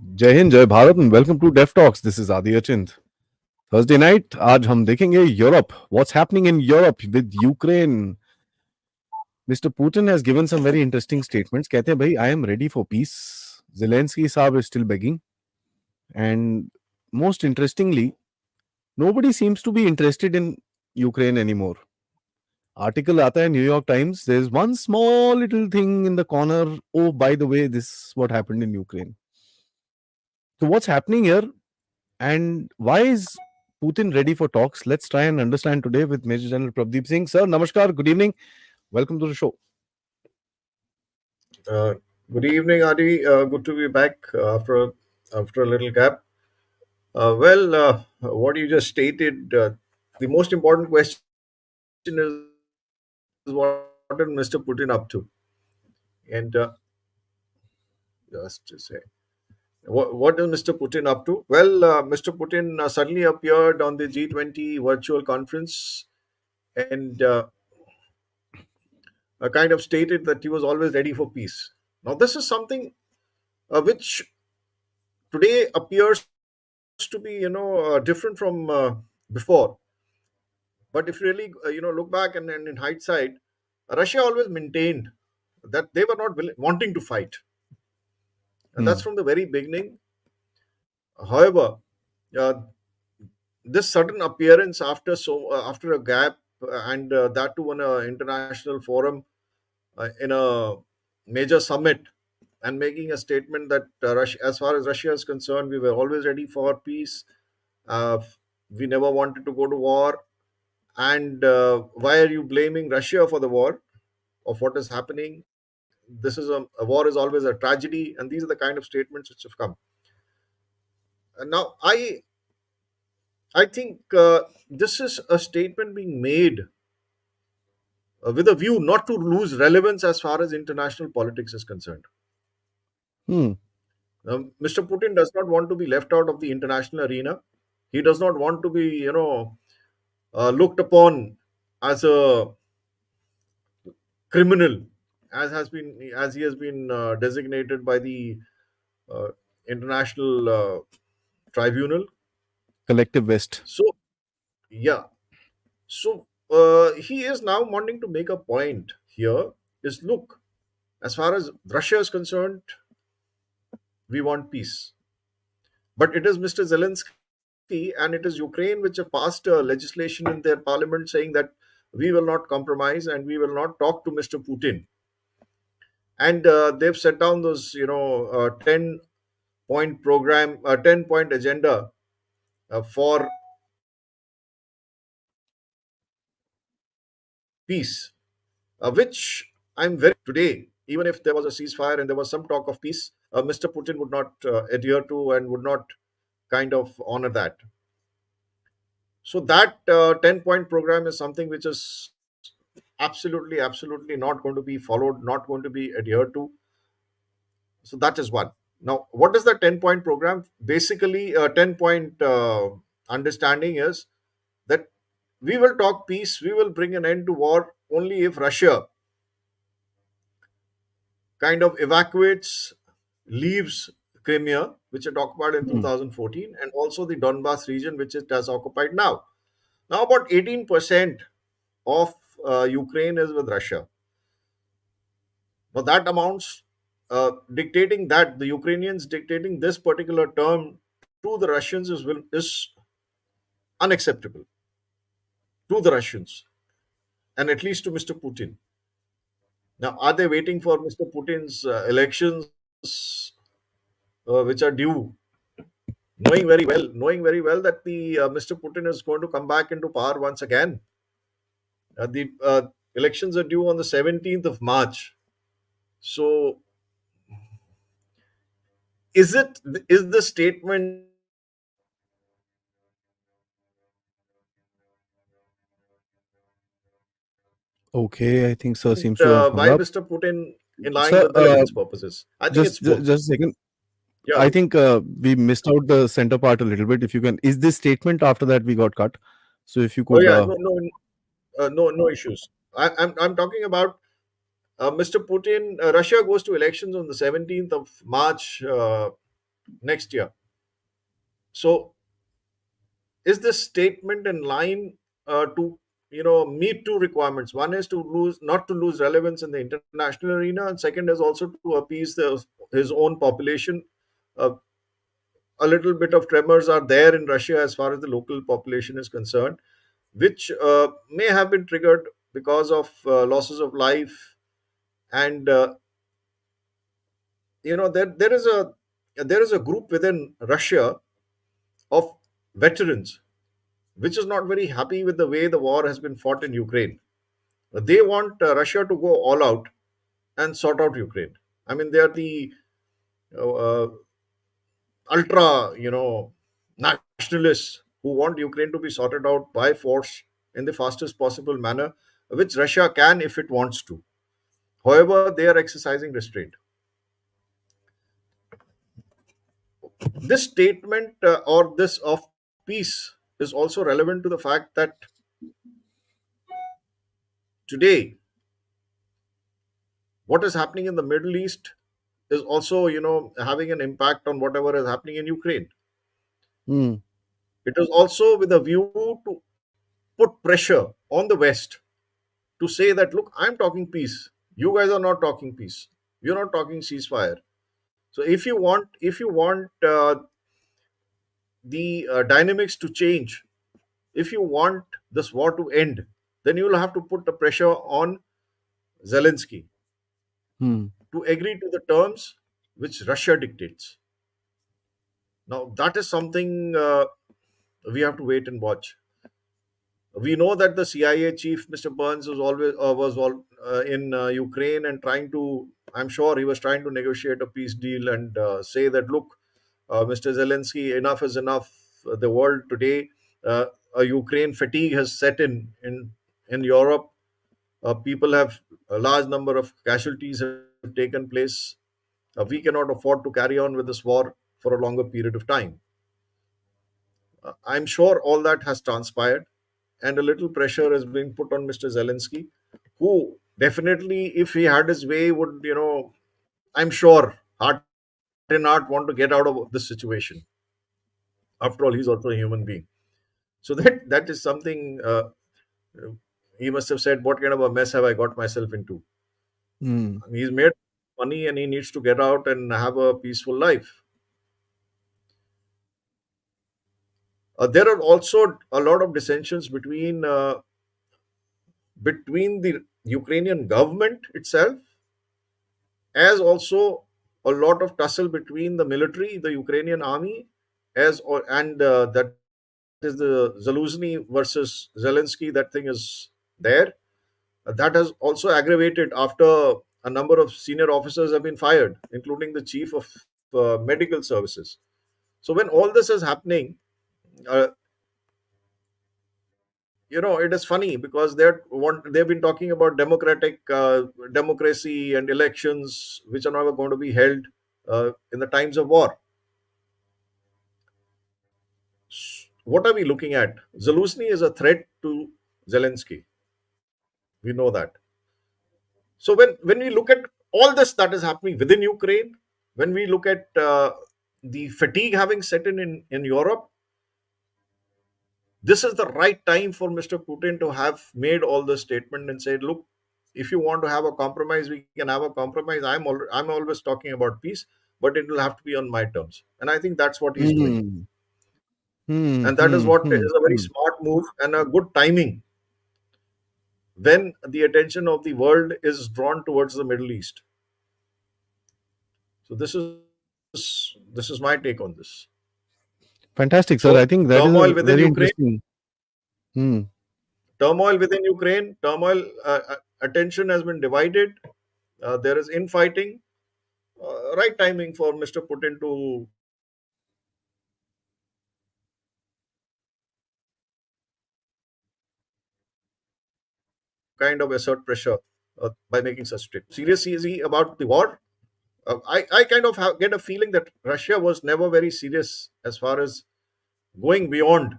जय हिंद जय Bharat and welcome to Dev Talks. This is Aadi Achint. Thursday night, आज हम देखेंगे Europe. What's happening in Europe with Ukraine? Mr. Putin has given some very interesting statements. कहते हैं भाई, I am ready for peace. Zelensky साहब is still begging. And most interestingly, nobody seems to be interested in Ukraine anymore. Article आता है New York Times. There's one small little thing in the corner. Oh, by the way, this is what happened in Ukraine. So what's happening here? And why is Putin ready for talks? Let's try and understand today with Major General Prabdeep Singh. Sir, namaskar, good evening. Welcome to the show. Good evening, Aadi. Good to be back after a little gap. What you just stated, the most important question is what is Mr. Putin up to? And just to say, what is Mr. Putin up to? Mr. Putin suddenly appeared on the G20 virtual conference and kind of stated that he was always ready for peace. Now, this is something which today appears to be different from before. But if you really look back and in hindsight, Russia always maintained that they were not wanting to fight, and that's from the very beginning. However, uh, this sudden appearance after a gap, and that too on an international forum, in a major summit, and making a statement that Russia, as far as Russia is concerned, we were always ready for peace. Uh, we never wanted to go to war. And why are you blaming Russia for the war of what is happening? This is a war is always a tragedy, and these are the kind of statements which have come. And now I think this is a statement being made with a view not to lose relevance as far as international politics is concerned. Hmm. Mr. Putin does not want to be left out of the international arena. He does not want to be, looked upon as a criminal, as he has been designated by the uh, international tribunal. Collective West. So yeah, so he is now wanting to make a point here. Is look, as far as Russia is concerned, we want peace. But it is Mr. Zelensky and it is Ukraine which have passed legislation in their parliament saying that we will not compromise and we will not talk to Mr. Putin. And they've set down those, 10-point program, 10-point agenda for peace, which I'm very today. Even if there was a ceasefire and there was some talk of peace, Mr. Putin would not adhere to and would not kind of honor that. So that 10-point program is something which is absolutely not going to be followed, not going to be adhered to. So that is one. Now, what is the 10-point program? Basically, a 10-point understanding is that we will talk peace, we will bring an end to war only if Russia kind of evacuates, leaves Crimea, which I talked about in Hmm. 2014, and also the Donbass region, which it has occupied now. Now, about 18% of Ukraine is with Russia. Now, that amounts dictating that the Ukrainians dictating this particular term to the Russians is unacceptable to the Russians and at least to Mr. Putin. Now, are they waiting for Mr. Putin's elections, which are due, knowing very well that the Mr. Putin is going to come back into power once again? The elections are due on the 17th of March. So, is the statement by Mr. Putin Okay, I think Sir in seems to line have with hung the up. elections purposes? Sir, I think it's both. just a second. Yeah. I think we missed out the center part a little bit. If you can, is this statement after that we got cut? So if you Oh could, yeah. No issues. I'm talking about Mr. Putin. Russia goes to elections on the 17th of March. next year. So is this statement in line to meet two requirements? One is to lose not to lose relevance in the international arena, and second is also to appease his own population. uh, a little bit of tremors are there in Russia as far as the local population is concerned, which may have been triggered because of losses of life. And there is a group within Russia of veterans which is not very happy with the way the war has been fought in Ukraine. They want Russia to go all out and sort out Ukraine. I mean, they are the uh, ultra, nationalists who want Ukraine to be sorted out by force in the fastest possible manner, which Russia can if it wants to. However, they are exercising restraint. This statement or this of peace is also relevant to the fact that today what is happening in the Middle East is also having an impact on whatever is happening in Ukraine. Hmm. It is also with a view to put pressure on the West to say that, look, I'm talking peace, you guys are not talking peace, you're not talking ceasefire. So if you want the dynamics to change, if you want this war to end, then you will have to put the pressure on Zelensky Hmm. to agree to the terms which Russia dictates. Now that is something we have to wait and watch. We know that the CIA chief, Mr. Burns, was in Ukraine and trying to. I'm sure he was trying to negotiate a peace deal and say that, look, Mr. Zelensky, enough is enough. The world today, uh, a Ukraine fatigue has set in Europe. People have a large number of casualties have taken place. We cannot afford to carry on with this war for a longer period of time. I'm sure all that has transpired, and a little pressure is being put on Mr. Zelensky, who definitely, if he had his way, would, I'm sure, heart and heart want to get out of this situation. After all, he's also a human being. So that is something. He must have said, "What kind of a mess have I got myself into?" Hmm. He's made money and he needs to get out and have a peaceful life. There are also a lot of dissensions between the Ukrainian government itself, as also a lot of tussle between the military, the Ukrainian army, and that is the Zaluzny versus Zelensky. That thing is there. That has also aggravated after a number of senior officers have been fired, including the chief of medical services. So when all this is happening, uh, it is funny because they've been talking about democracy and elections which are never going to be held in the times of war. What are we looking at? Zelensky is a threat to Zelensky. We know that. So when we look at all this that is happening within Ukraine, when we look at the fatigue having set in Europe, this is the right time for Mr. Putin to have made all the statement and said, look, if you want to have a compromise, we can have a compromise. I'm always talking about peace, but it will have to be on my terms. And I think that's what he's doing. Hmm. Hmm. And that is Hmm. what Hmm. is a very Hmm. smart move and a good timing when the attention of the world is drawn towards the Middle East. So this is my take on this. Fantastic, So sir. I think that is turmoil a within very Ukraine, interesting. Hmm. turmoil. Attention has been divided. There is infighting. Right timing for Mr. Putin to kind of assert pressure by making such statements. How serious is he about the war? I kind of get a feeling that Russia was never very serious as far as going beyond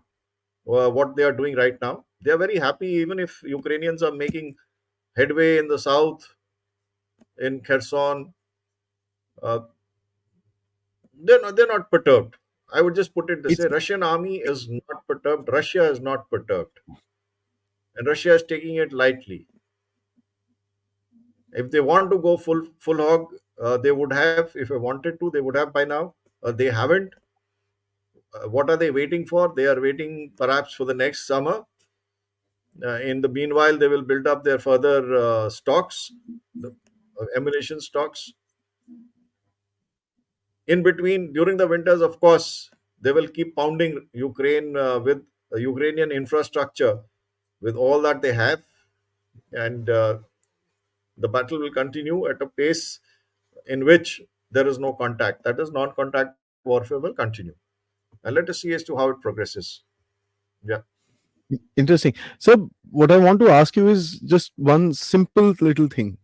what they are doing right now. They are very happy even if Ukrainians are making headway in the south, in Kherson. Uh, They're not perturbed. I would just put it this It's way: Russian army is not perturbed. Russia is not perturbed, and Russia is taking it lightly. If they want to go full hog, they would have. If they wanted to, they would have by now. They haven't. What are they waiting for? They are waiting perhaps for the next summer. In the meanwhile, they will build up their further stocks, the ammunition stocks. In between, during the winters, of course, they will keep pounding Ukraine with Ukrainian infrastructure, with all that they have, and the battle will continue at a pace in which there is no contact. That is, non-contact warfare will continue. And let us see as to how it progresses. Yeah. interesting. So, what I want to ask you is just one simple little thing.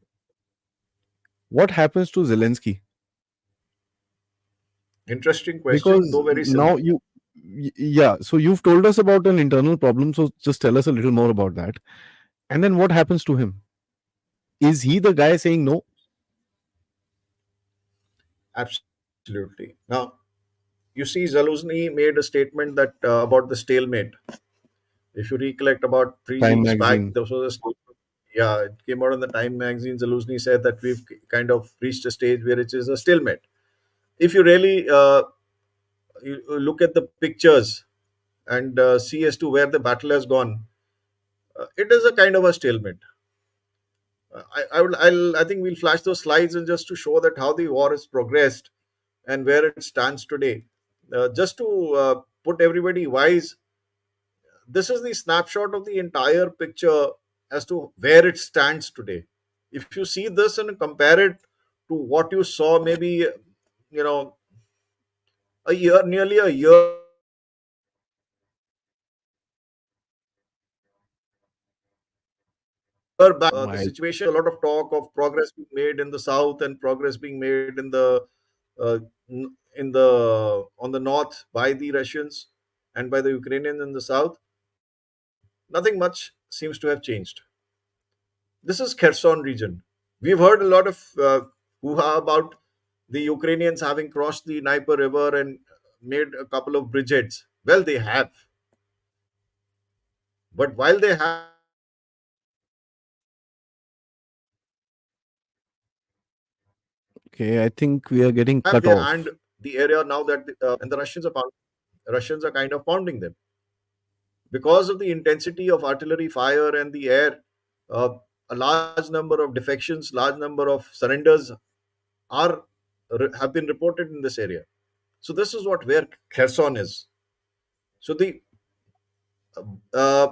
What happens to Zelensky? Interesting question, Because though very now simple. yeah, so you've told us about an internal problem. So, just tell us a little more about that. And then what happens to him? Is he the guy saying no? Absolutely. Now, you see, Zaluzny made a statement that about the stalemate. If you recollect, about three Time weeks back, magazine. this was a statement. Yeah, it came out in the Time magazine. Zaluzny said that we've kind of reached a stage where it is a stalemate. If you really you look at the pictures and see as to where the battle has gone, it is a kind of a stalemate. I think we'll flash those slides and just to show that how the war has progressed and where it stands today. Just to put everybody wise, this is the snapshot of the entire picture as to where it stands today. If you see this and compare it to what you saw maybe, nearly a year back, the My situation, a lot of talk of progress being made in the south and progress being made in the in the on the north by the Russians and by the Ukrainians in the south. Nothing much seems to have changed. This is Kherson region. We've heard a lot of hoo-ha about the Ukrainians having crossed the Dnieper River and made a couple of bridgeheads. Well, they have, but while they have, they have their hand the area now that okay, I think we are getting and cut the off. Russians are Russians are kind of pounding them because of the intensity of artillery fire and the air. Uh, a large number of defections, large number of surrenders are have been reported in this area. So this is what where Kherson is. So the uh,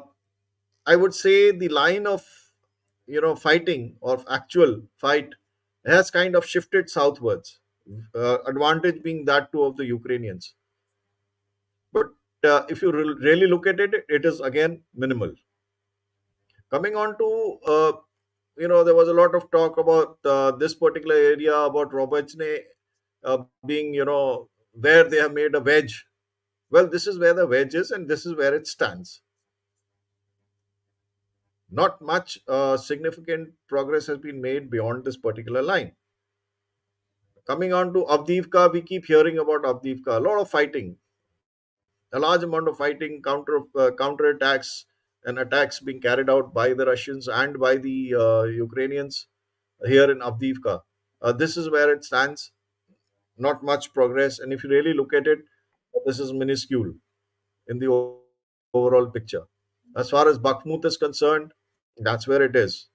I would say the line of fighting or actual fight has kind of shifted southwards. Advantage being that too of the Ukrainians. But if you really look at it, it is again minimal. Coming on to there was a lot of talk about this particular area about Robertsne being where they have made a wedge. Well, this is where the wedge is, and this is where it stands. Not much significant progress has been made beyond this particular line. Coming on to Avdiivka, we keep hearing about Avdiivka. A lot of fighting, a large amount of fighting, counter attacks, and attacks being carried out by the Russians and by the Ukrainians here in Avdiivka. This is where it stands. Not much progress, and if you really look at it, this is minuscule in the overall picture. As far as Bakhmut is concerned, that's where it is.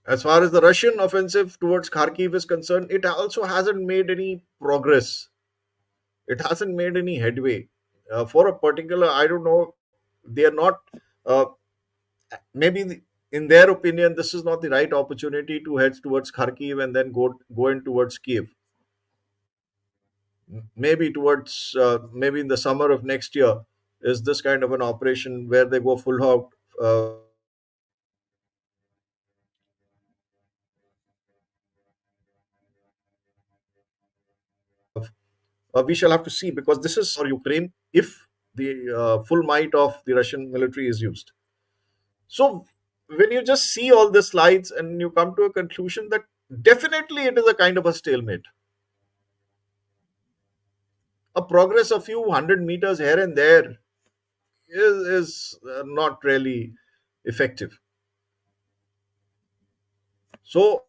As far as the Russian offensive towards Kharkiv is concerned, it also hasn't made any progress. It hasn't made any headway. For a particular, I don't know, they are not, uh, maybe in their opinion, this is not the right opportunity to head towards Kharkiv and then go in towards Kiev. Maybe towards, maybe in the summer of next year, is this kind of an operation where they go full hog for Kharkiv. We shall have to see because this is for Ukraine if the full might of the Russian military is used. So when you just see all the slides and you come to a conclusion that definitely it is a kind of a stalemate. A progress a few hundred meters here and there is not really effective. So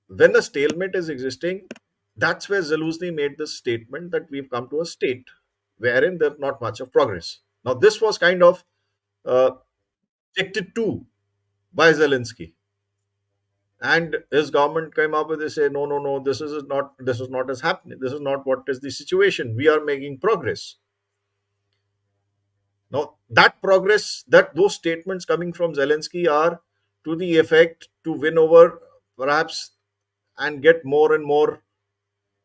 when a stalemate is existing, that's where Zelensky made this statement that we've come to a state wherein there's not much of progress. Now, this was kind of uh, objected to by Zelensky, and his government came up with they say, no, no, no, this is not as happening. This is not what is the situation. We are making progress. Now, that progress, that those statements coming from Zelensky are to the effect to win over perhaps and get more and more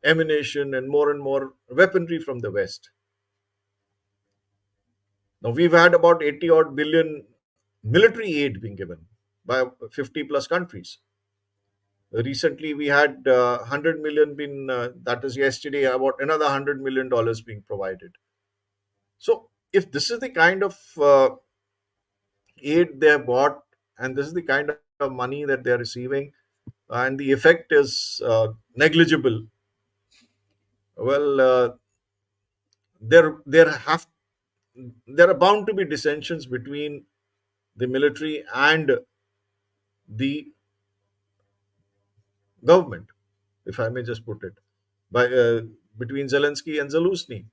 ammunition and more weaponry from the West. Now, we've had about 80 odd billion military aid being given by 50 plus countries. Recently, we had 100 million been, that is yesterday, about another $100 million being provided. So, if this is the kind of aid they have got, and this is the kind of money that they are receiving, and the effect is negligible, well, there have there are bound to be dissensions between the military and the government, if I may just put it, by between Zelensky and Zelensky.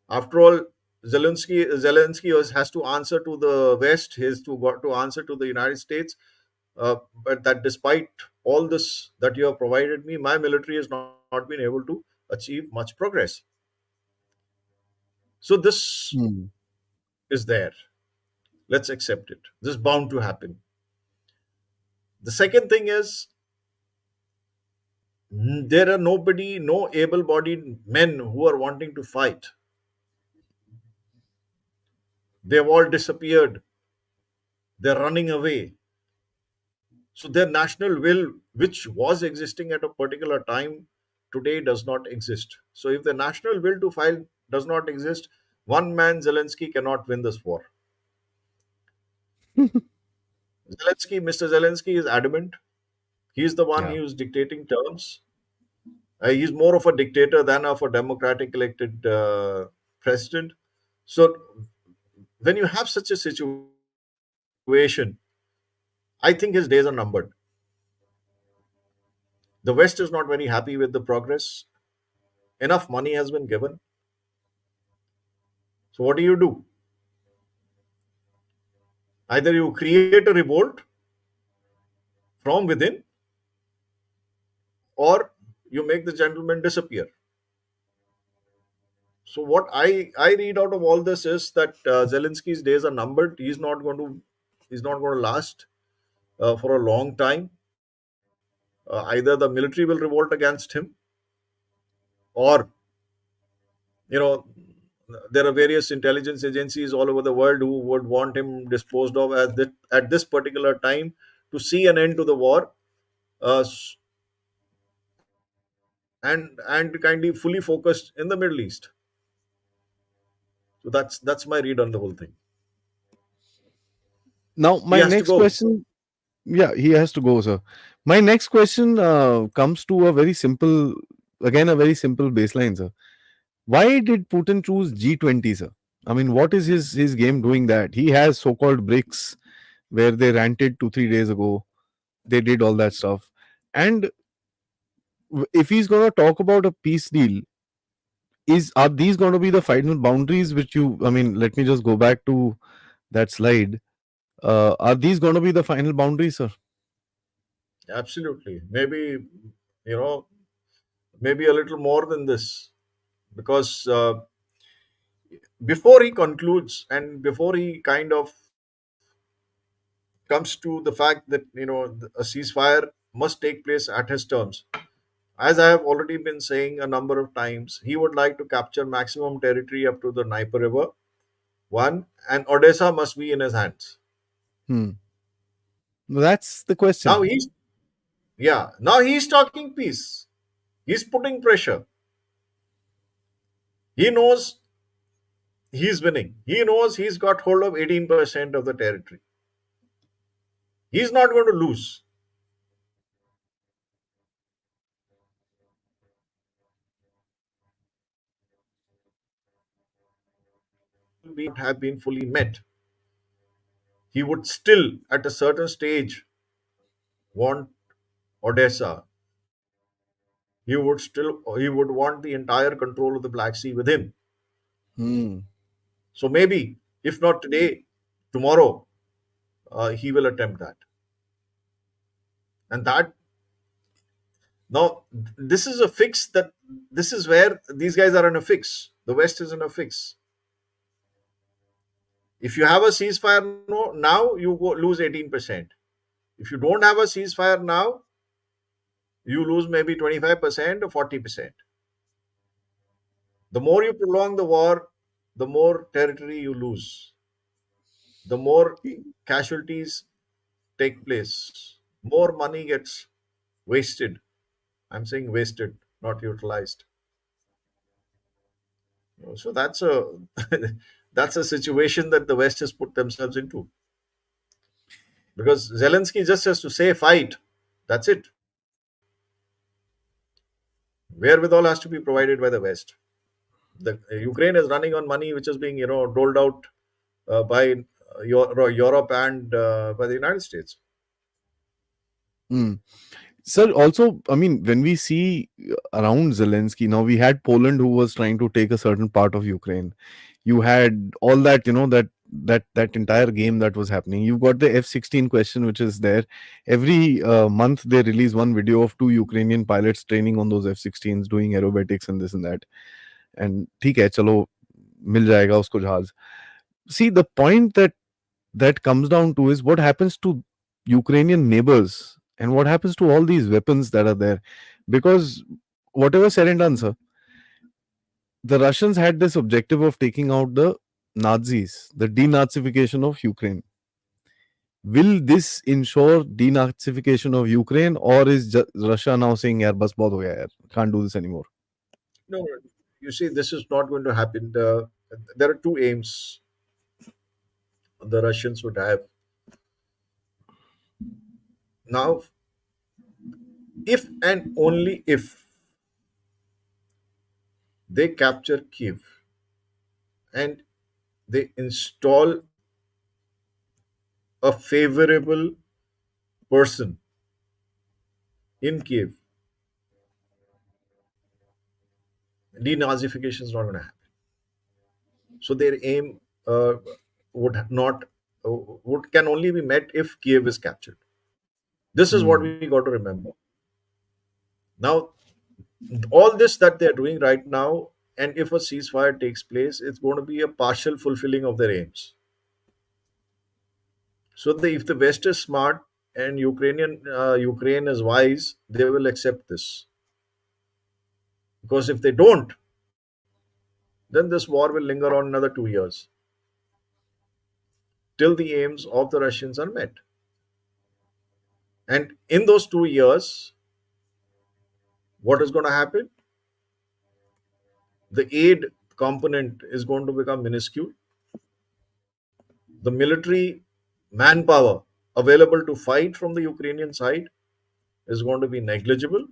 After all, Zelensky has to answer to the West. He has to got to answer to the United States. But that despite all this that you have provided me, my military has not been able to achieve much progress. So this Hmm. is there. Let's accept it. This is bound to happen. The second thing is there are no able-bodied men who are wanting to fight. They have all disappeared. They're running away. So their national will, which was existing at a particular time, today does not exist. So if the national will to fight does not exist, one man Zelensky cannot win this war. Mr. Zelensky is adamant. He's the one Yeah. who is dictating terms. He's more of a dictator than of a democratic elected president. So when you have such a situation, I think his days are numbered. The West is not very happy with the progress. Enough money has been given. So what do? Either you create a revolt from within, or you make the gentleman disappear. So what I read out of all this is that Zelensky's days are numbered. He's not going to last for a long time. Either the military will revolt against him, or you know there are various intelligence agencies all over the world who would want him disposed of at this particular time to see an end to the war, and kindly fully focused in the Middle East. So that's my read on the whole thing. Now, He my has to next go. question. Yeah, he has to go, sir. My next question comes to a very simple, again, a very simple baseline, sir. Why did Putin choose G20, sir? I mean, what is his game doing that? He has so-called BRICS, where they ranted 2 3 days ago. They did all that stuff, and if he's going to talk about a peace deal, is are these going to be the final boundaries? Which you, I mean, let me just go back to that slide. Are these going to be the final boundaries, sir? Absolutely. You know, maybe a little more than this, because before he concludes and before he kind of comes to the fact that a ceasefire must take place at his terms. As I have already been saying a number of times, he would like to capture maximum territory up to the Dnieper River. One, and Odessa must be in his hands. Hmm. That's the Now question. he's Yeah, now he's talking peace. He's putting pressure. He knows he's winning. He knows he's got hold of 18% of the territory. He's not going to lose. have been fully met, he would still, at a certain stage, want Odessa. He would want the entire control of the Black Sea with him. Hmm. So maybe, if not today, tomorrow, he will attempt that. And that now, this is a fix that this is where these guys are in a fix. The West is in a fix. If you have a ceasefire now, you lose 18%. If you don't have a ceasefire now, you lose maybe 25% or 40%. The more you prolong the war, the more territory you lose, the more casualties take place, more money gets wasted. I'm saying wasted, not utilized. So that's a that's a situation that the West has put themselves into. Because Zelensky just has to say fight. That's it. Wherewithal has to be provided by the West. The Ukraine is running on money which is being doled out by Europe and by the United States. Hmm. Sir, also, I mean, when we see around Zelensky, now we had Poland who was trying to take a certain part of Ukraine. You had all that, that entire game that was happening. You've got the F-16 question, which is there. Every month they release one video of two Ukrainian pilots training on those F-16s, doing aerobatics and this and that. And ठीक है, चलो मिल जाएगा उसको जहाज. See, the point that comes down to is what happens to Ukrainian neighbors and what happens to all these weapons that are there. Because whatever said and done, sir, the Russians had this objective of taking out the Nazis, the denazification of Ukraine. Will this ensure denazification of Ukraine, or is Russia now saying, "Yaar, bas bahut ho gaya, yaar. Can't do this anymore"? No, you see, this is not going to happen. There are two aims the Russians would have. Now, if and only if they capture Kiev and they install a favorable person in Kiev, denazification is not going to happen. So their aim would not would can only be met if Kiev is captured. This is what Hmm. we got to remember. Now, all this that they're doing right now, and if a ceasefire takes place, it's going to be a partial fulfilling of their aims. So if the West is smart and Ukraine is wise, they will accept this. Because if they don't, then this war will linger on another 2 years till the aims of the Russians are met. And in those 2 years, what is going to happen? The aid component is going to become minuscule. The military manpower available to fight from the Ukrainian side is going to be negligible.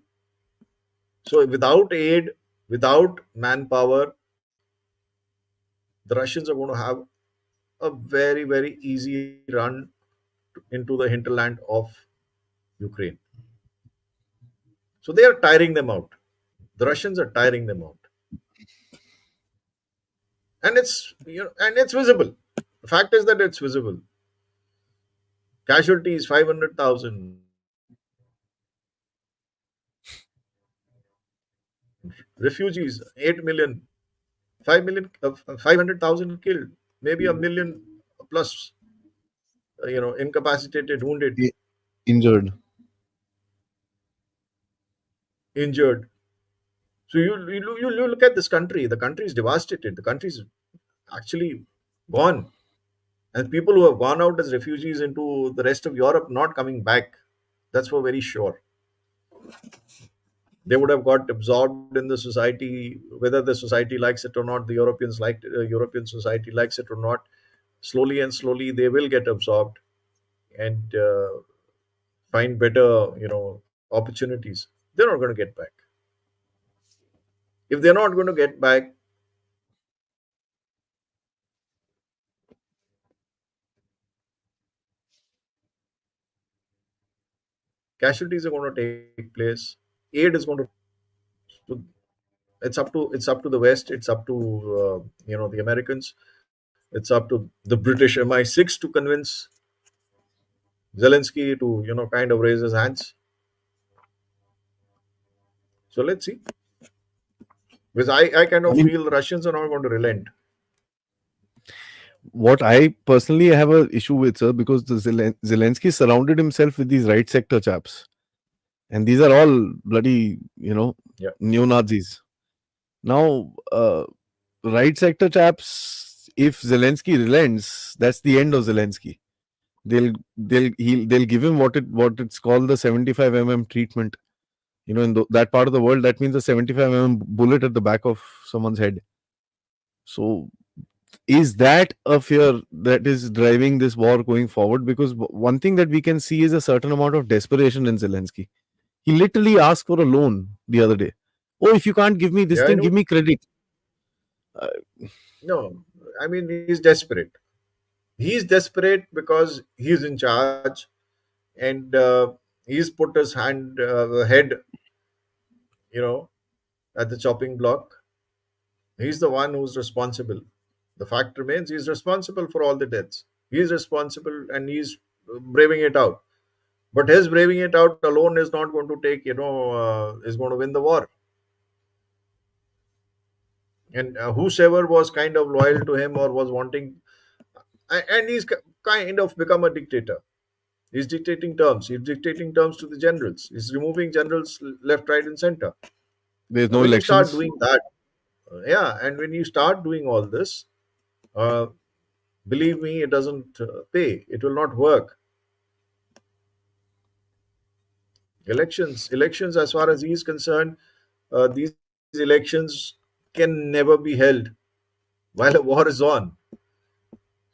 So, without aid, without manpower, the Russians are going to have a very, very easy run into the hinterland of Ukraine. So, they are tiring them out. The Russians are tiring them out. And it's visible. The fact is that it's visible. Casualties 500,000, refugees 8 million, 5 million, 500,000 killed, maybe a million plus, incapacitated, wounded, I- Injured. injured. So you look at this country. The country is devastated. The country is actually gone, and people who have gone out as refugees into the rest of Europe not coming back. That's for very sure. They would have got absorbed in the society, whether the society likes it or not. The European society likes it or not. Slowly and slowly, they will get absorbed and find better, opportunities. They're not going to get back. If they're not going to get back, casualties are going to take place, aid is going to run out. So it's up to the West, it's up to the Americans, it's up to the British MI6 to convince Zelensky to kind of raise his hands. So let's see, because I kind I of mean, feel the Russians are not going to relent. what I personally have a issue with, sir, because the Zelensky surrounded himself with these right sector chaps, and these are all bloody, Yeah, neo Nazis. Now, right sector chaps, if Zelensky relents, that's the end of Zelensky. They'll give him what it's called the 75 treatment. In that part of the world, that means a 75 bullet at the back of someone's head. So, is that a fear that is driving this war going forward? Because one thing that we can see is a certain amount of desperation in Zelensky. He literally asked for a loan the other day. Oh, if you can't give me this yeah, I thing, know. give me credit. Uh, No, I mean, he's desperate. He's desperate because he's in charge, and he's put his head, you know, at the chopping block. He's the one who's responsible. The fact remains he's responsible for all the deaths. He's responsible and he's braving it out. But his braving it out alone is not going to take, is going to win the war. And whosoever was kind of loyal to him or was wanting, and he's kind of become a dictator. He's dictating terms. He's dictating terms to the generals. He's removing generals left, right, and center. there's Now, no when you start elections. doing that, yeah, and when you start doing all this, uh, believe me, it doesn't pay. It will not work. Elections, as far as he is concerned, these elections can never be held while a war is on.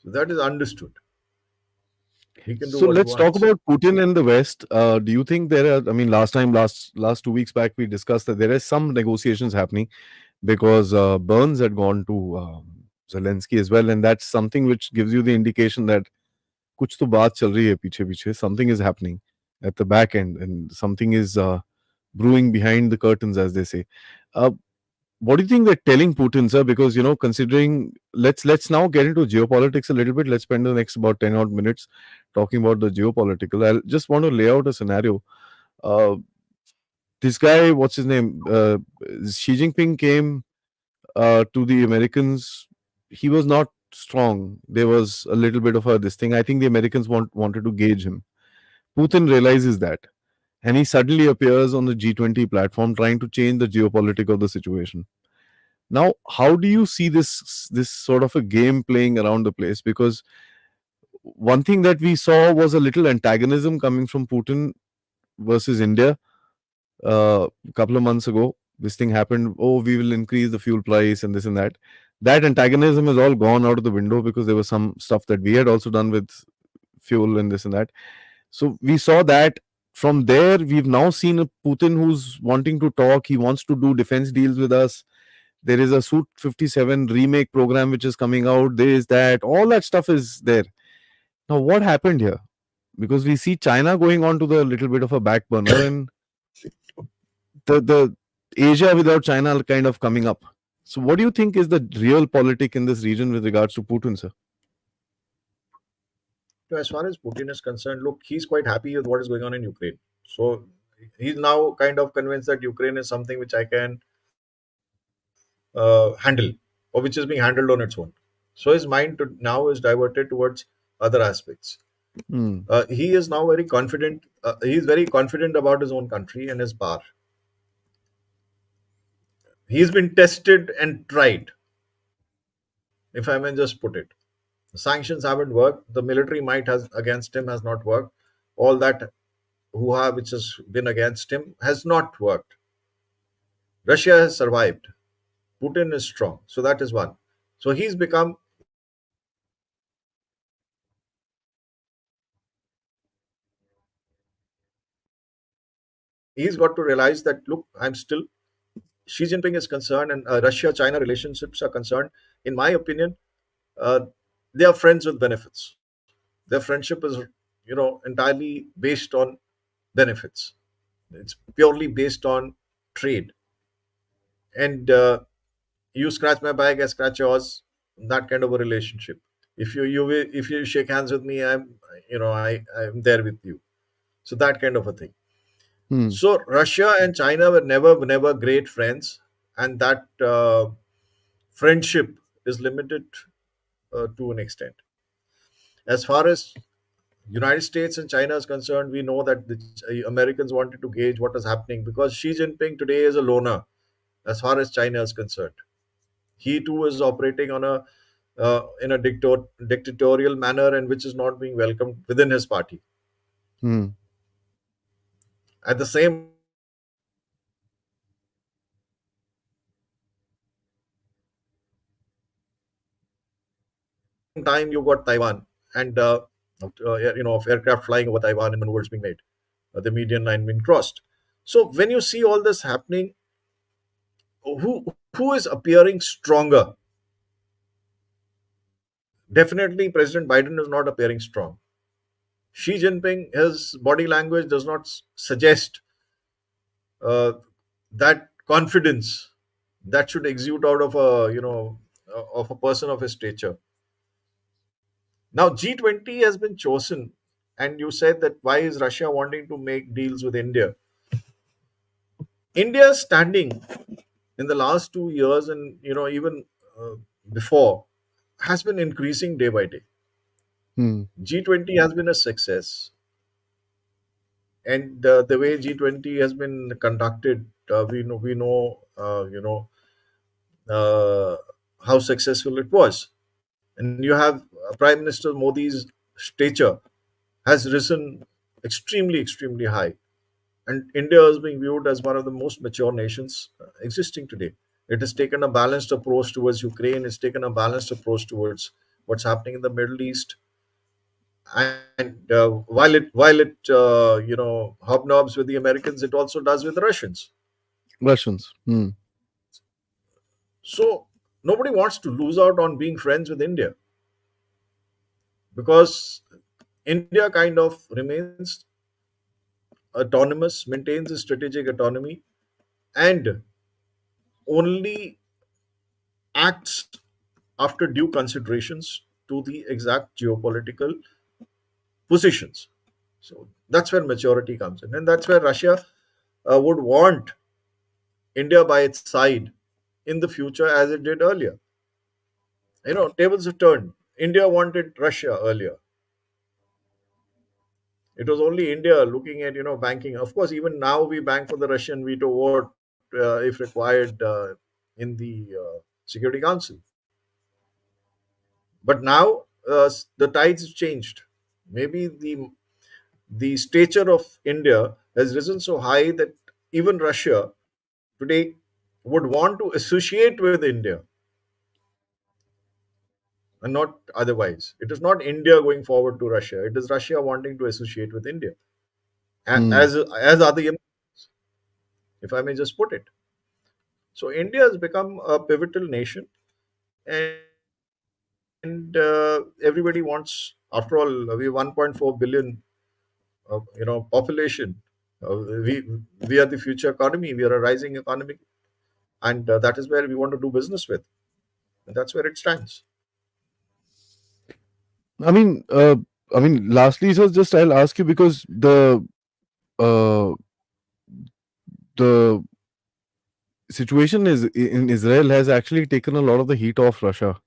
So that is understood. He can do So what he let's talk wants. about Putin and the West. Do you think there are? I mean, last 2 weeks back, we discussed that there is some negotiations happening because Burns had gone to Zelensky as well, and that's something which gives you the indication that कुछ तो बात चल रही है पीछे पीछे. Something is happening at the back end, and something is brewing behind the curtains, as they say. Uh, what do you think they're telling Putin, sir? Because considering, let's now get into geopolitics a little bit. Let's spend the next about 10 odd minutes talking about the geopolitical. I just want to lay out a scenario. Uh, this guy, what's his name? Xi Jinping came to the Americans. He was not strong. There was a little bit of a this thing. I think the Americans wanted to gauge him. Putin realizes that, and he suddenly appears on the G20 platform, trying to change the geopolitics of the situation. Now, how do you see this sort of a game playing around the place? Because one thing that we saw was a little antagonism coming from Putin versus India a couple of months ago. This thing happened. Oh, we will increase the fuel price and this and that. That antagonism has all gone out of the window because there was some stuff that we had also done with fuel and this and that. So we saw that. From there, we've now seen a Putin who's wanting to talk. He wants to do defense deals with us. There is a Suit 57 remake program which is coming out. There is that. All that stuff is there. Now, what happened here? Because we see China going on to the little bit of a back burner, and the Asia without China kind of coming up. So, what do you think is the real politic in this region with regards to Putin, sir? So as far as Putin is concerned, look, he's quite happy with what is going on in Ukraine. So he's now kind of convinced that Ukraine is something which I can handle, or which is being handled on its own. So his mind now is diverted towards other aspects. Hmm. He is now very confident. He's very confident about his own country and his power. He's been tested and tried, if I may just put it. Sanctions haven't worked. The military might has against him has not worked. All that hoo-ha which has been against him has not worked. Russia has survived. Putin is strong. So that is one. So he's got to realize that look, I'm still Xi Jinping is concerned and Russia China relationships are concerned. In my opinion, uh, they are friends with benefits. Their friendship is entirely based on benefits. It's purely based on trade. And you scratch my back, I scratch yours, that kind of a relationship. If you shake hands with me, I'm there with you. So that kind of a thing. Hmm. So Russia and China were never great friends, and that friendship is limited to an extent. As far as United States and China is concerned, we know that the Americans wanted to gauge what is happening because Xi Jinping today is a loner as far as China is concerned. He too is operating on a in a dictatorial manner, and which is not being welcomed within his party. Hmm. At the same time, you got Taiwan, and of aircraft flying over Taiwan and maneuvers being made, the median line being crossed. So when you see all this happening, who is appearing stronger? Definitely, President Biden is not appearing strong. Xi Jinping, his body language does not suggest uh, that confidence that should exude out of a person of his stature. Now G20 has been chosen, and you said that why is Russia wanting to make deals with India? India's standing in the last 2 years, and even uh, before, has been increasing day by day. Hmm. G20 has been a success, and the way G20 has been conducted, uh, how successful it was. And you have Prime Minister Modi's stature has risen extremely high, and India is being viewed as one of the most mature nations existing today. It has taken a balanced approach towards Ukraine. It's taken a balanced approach towards what's happening in the Middle East. And while it hobnobs with the Americans, it also does with the Russians. Russians. Hmm. So nobody wants to lose out on being friends with India, because India kind of remains autonomous, maintains a strategic autonomy, and only acts after due considerations to the exact geopolitical positions. So that's where maturity comes in, and that's where Russia would want India by its side in the future as it did earlier. Tables have turned. India wanted Russia earlier. It was only India looking at banking. Of course, even now we bank for the Russian veto vote if required in the Security Council. But now the tides have changed. Maybe the stature of India has risen so high that even Russia today would want to associate with India and not otherwise. It is not India going forward to Russia. It is Russia wanting to associate with India, Hmm. as are the Americans, if I may just put it. So India has become a pivotal nation, and everybody wants. After all, we have 1.4 billion, population. We are the future economy. We are a rising economy, and that is where we want to do business with, and that's where it stands. I mean, uh, lastly, sir, just I'll ask you because uh, the situation is in Israel has actually taken a lot of the heat off Russia.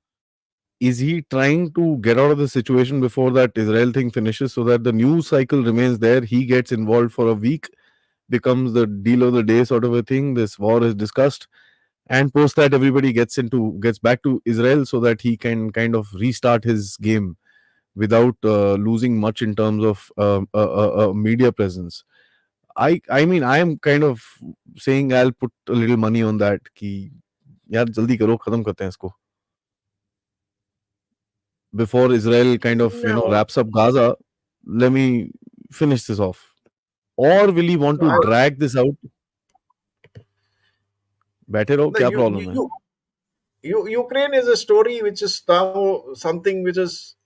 Is he trying to get out of the situation before that Israel thing finishes so that the news cycle remains there? He gets involved for a week, becomes the deal of the day sort of a thing. This war is discussed, and post that everybody gets back to Israel so that he can kind of restart his game without losing much in terms of media presence. I mean I am kind of saying I'll put a little money on that कि यार जल्दी करो खत्म करते हैं इसको before Israel kind of No, wraps up Gaza. Let me finish this off. Or will he want no, to drag this out? बैठे रहो no, क्या प्रॉब्लम है? Ukraine is a story which is now something which is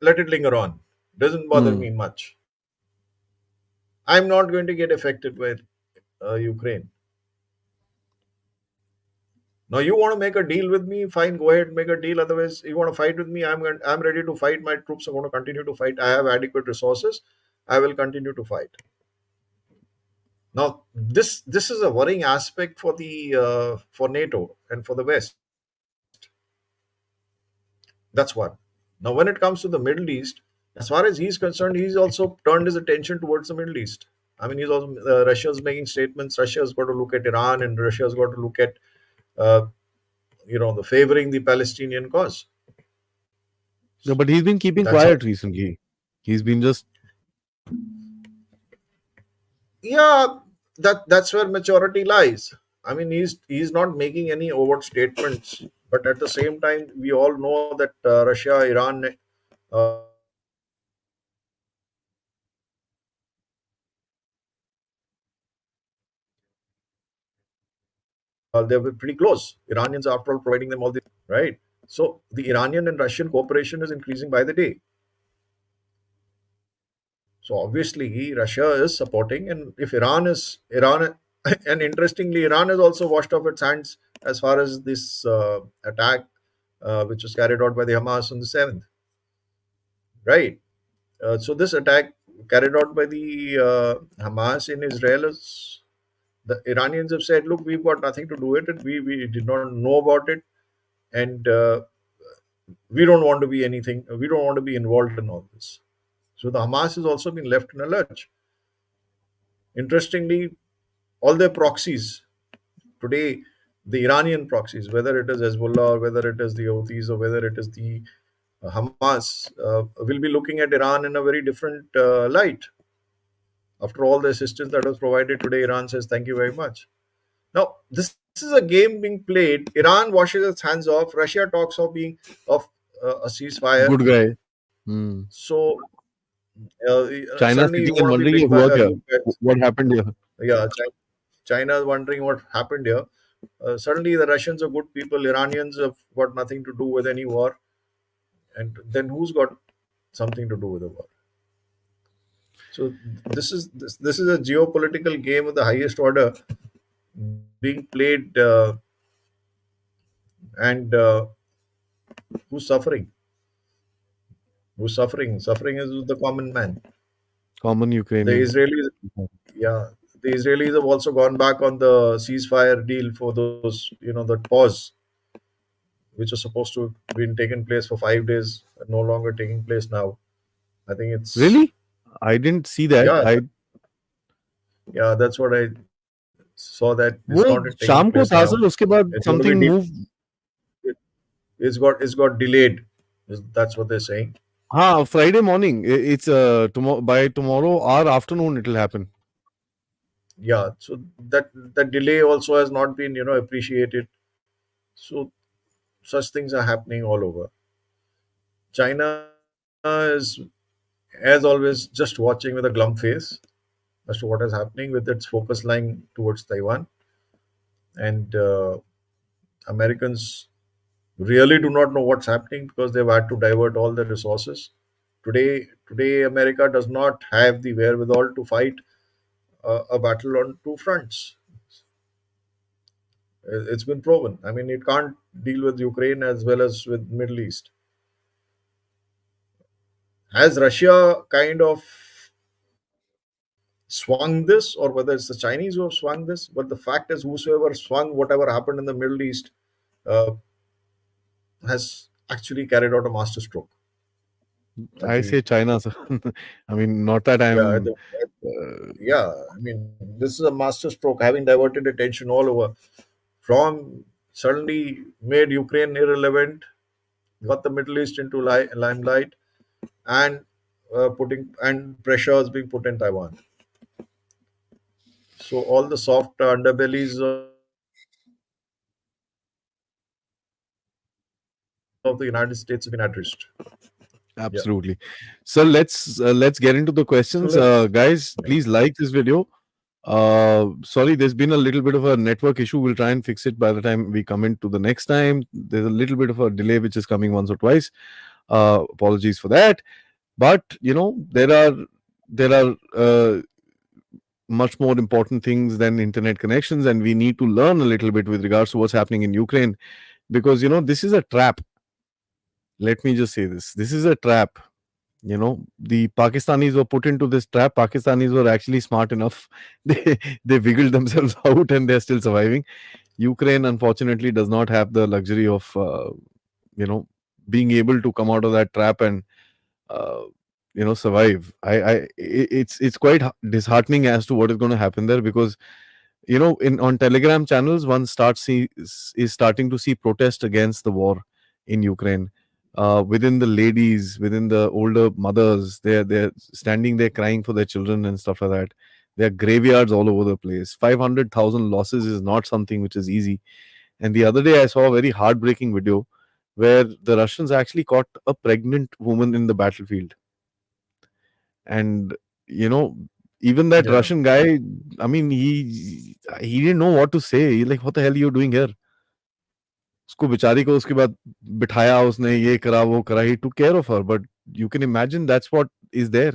let it linger on. Doesn't bother Hmm. me much. I'm not going to get affected by Ukraine. Now you want to make a deal with me? Fine, go ahead, make a deal. Otherwise, you want to fight with me? I'm ready to fight. My troops are going to continue to fight. I have adequate resources. I will continue to fight. Now, this is a worrying aspect for NATO and for the West. That's one. Now, when it comes to the Middle East, as far as he's concerned, he's also turned his attention towards the Middle East. I mean, he's also Russia's making statements. Russia's got to look at Iran, and Russia's got to look at uh, the favoring the Palestinian cause. Yeah, but he's been keeping That's how. quiet recently. He's been just Yeah, that's where maturity lies. I mean, he's not making any overt statements, but at the same time, we all know that Russia, Iran, they're pretty close. Iranians, after all, providing them all the right. So the Iranian and Russian cooperation is increasing by the day. So obviously, Russia is supporting, and if Iran, and interestingly, Iran has also washed off its hands as far as this attack, which was carried out by the Hamas on the 7th, right? So this attack carried out by the Hamas in Israel is the Iranians have said, look, we've got nothing to do with it. We did not know about it, and we don't want to be anything. We don't want to be involved in all this. So the Hamas has also been left in a lurch. Interestingly, all their proxies today, the Iranian proxies, whether it is Hezbollah or whether it is the Houthis or whether it is the Hamas, will be looking at Iran in a very different light. After all the assistance that was provided today, Iran says thank you very much. Now, this is a game being played. Iran washes its hands off. Russia talks of being of a ceasefire. good guy. Hmm. So China suddenly you sitting and want to be wondering, big, "Hua kya? big bets. What happened here?" Yeah, China is wondering what happened here. Suddenly, the Russians are good people. Iranians have got nothing to do with any war, and then who's got something to do with the war? So this is a geopolitical game of the highest order being played, and who's suffering? Who's suffering? Suffering is the common man. Common The Ukrainian. Israelis, yeah, the Israelis have also gone back on the ceasefire deal for those, that pause, which was supposed to have been taken place for 5 days, no longer taking place now. I think it's Really? I didn't see that. yeah, I yeah. That's what I saw, that it's not वो taking place शाम now. को था sir, It's उसके going to बाद be something move. it, it's got delayed. That's what they're saying. हाँ, Friday morning. It's tomorrow, by tomorrow or afternoon it will happen. Yeah. So that delay also has not been appreciated. So such things are happening all over. China is, as always, just watching with a glum face as to what is happening with its focus lying towards Taiwan. And Americans really do not know what's happening because they've had to divert all their resources. Today, America does not have the wherewithal to fight a battle on two fronts. It's been proven. I mean, it can't deal with Ukraine as well as with Middle East. Has Russia kind of swung this, or whether it's the Chinese who have swung this? But the fact is, whosoever swung whatever happened in the Middle East uh, has actually carried out a masterstroke. I I think, say China, sir. I mean, not that yeah, I'm. yeah. I mean, this is a masterstroke, having diverted attention all over from suddenly made Ukraine irrelevant, got the Middle East into limelight, and putting and pressures being put in Taiwan. So all the soft underbellies of the United States have been addressed. Yeah. Absolutely. So let's get into the So questions. let's. Guys, Yeah. please like this video. Sorry, there's been a little bit of a network issue. We'll try and fix it by the time we come into the next time. There's a little bit of a delay which is coming once or twice. Apologies for that. But there are much more important things than internet connections, and we need to learn a little bit with regards to what's happening in Ukraine, because this is a trap. Let me just say this is a trap. The Pakistanis were put into this trap. Pakistanis were actually smart enough. They wiggled themselves out, and they're still surviving. Ukraine, unfortunately, does not have the luxury of you know being able to come out of that trap and uh, survive. It's quite disheartening as to what is going to happen there, because in on Telegram channels, one is starting to see protest against the war in Ukraine. Within the ladies, within the older mothers, they're standing there crying for their children and stuff like that. There are graveyards all over the place. 500,000 losses is not something which is easy. And the other day, I saw a very heartbreaking video where the Russians actually caught a pregnant woman in the battlefield. And you know, even that Yeah. Russian guy, I mean, he didn't know what to say. He's like, "What the hell are you doing here?" उसको बेचारी को उसके बाद बिठाया उसने, ये करा वो करा. He took care of her, but you can imagine that's what is there.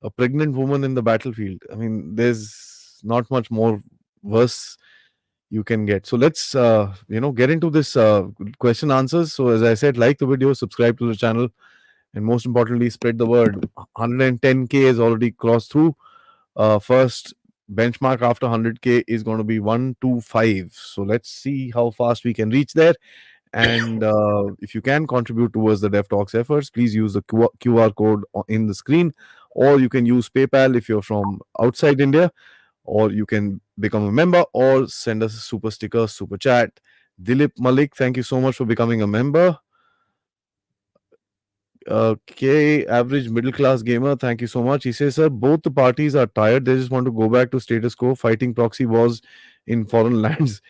A pregnant woman in the battlefield. I mean, there's not much more worse you can get. So let's get into this question answers. So as I said, like the video, subscribe to the channel, and most importantly, spread the word. 110K has already crossed through. First benchmark after 100K is going to be 125. So let's see how fast we can reach there. And if you can contribute towards the Dev Talks efforts, please use the QR code in the screen, or you can use PayPal if you're from outside India, or you can become a member or send us a super sticker, super chat. Dilip Malik, thank you so much for becoming a member. Okay, average middle class gamer, thank you so much. He says, sir, both the parties are tired. They just want to go back to status quo, fighting proxy wars in foreign lands.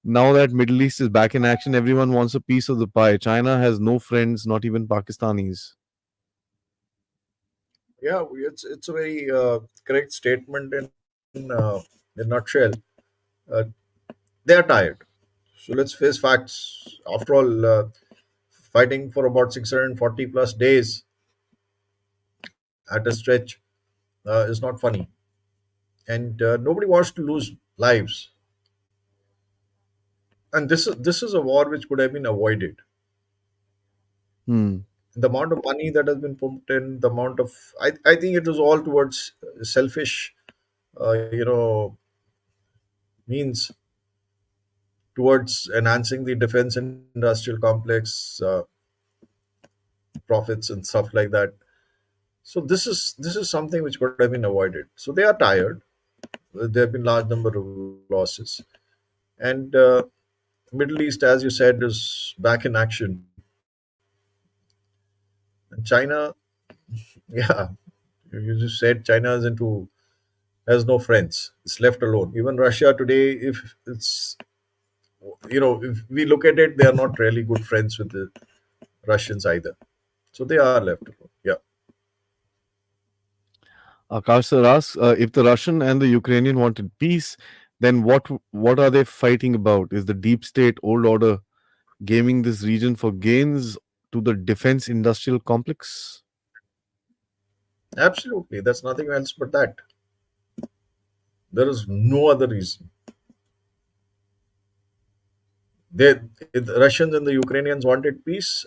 Now that Middle East is back in action, everyone wants a piece of the pie. China has no friends, not even Pakistanis. Yeah, it's a very correct statement in nutshell. Uh, they are tired. So let's face facts. After all, fighting for about 640 plus days at a stretch is not funny, and nobody wants to lose lives. And this is a war which could have been avoided. Hmm. The amount of money that has been pumped in, the amount of I think it was all towards selfish, you know, means towards enhancing the defense industrial complex profits and stuff like that. So this is something which could have been avoided. So they are tired. There have been large number of losses, and Middle East, as you said, is back in action. And China, yeah, you just said China is into has no friends. It's left alone. Even Russia today, if it's if we look at it, they are not really good friends with the Russians either. So they are left alone. Yeah. Akash sir asks, if the Russian and the Ukrainian wanted peace, then what are they fighting about? Is the deep state old order gaming this region for gains to the defense industrial complex? Absolutely. That's nothing else but that. There is no other reason. The Russians and the Ukrainians wanted peace.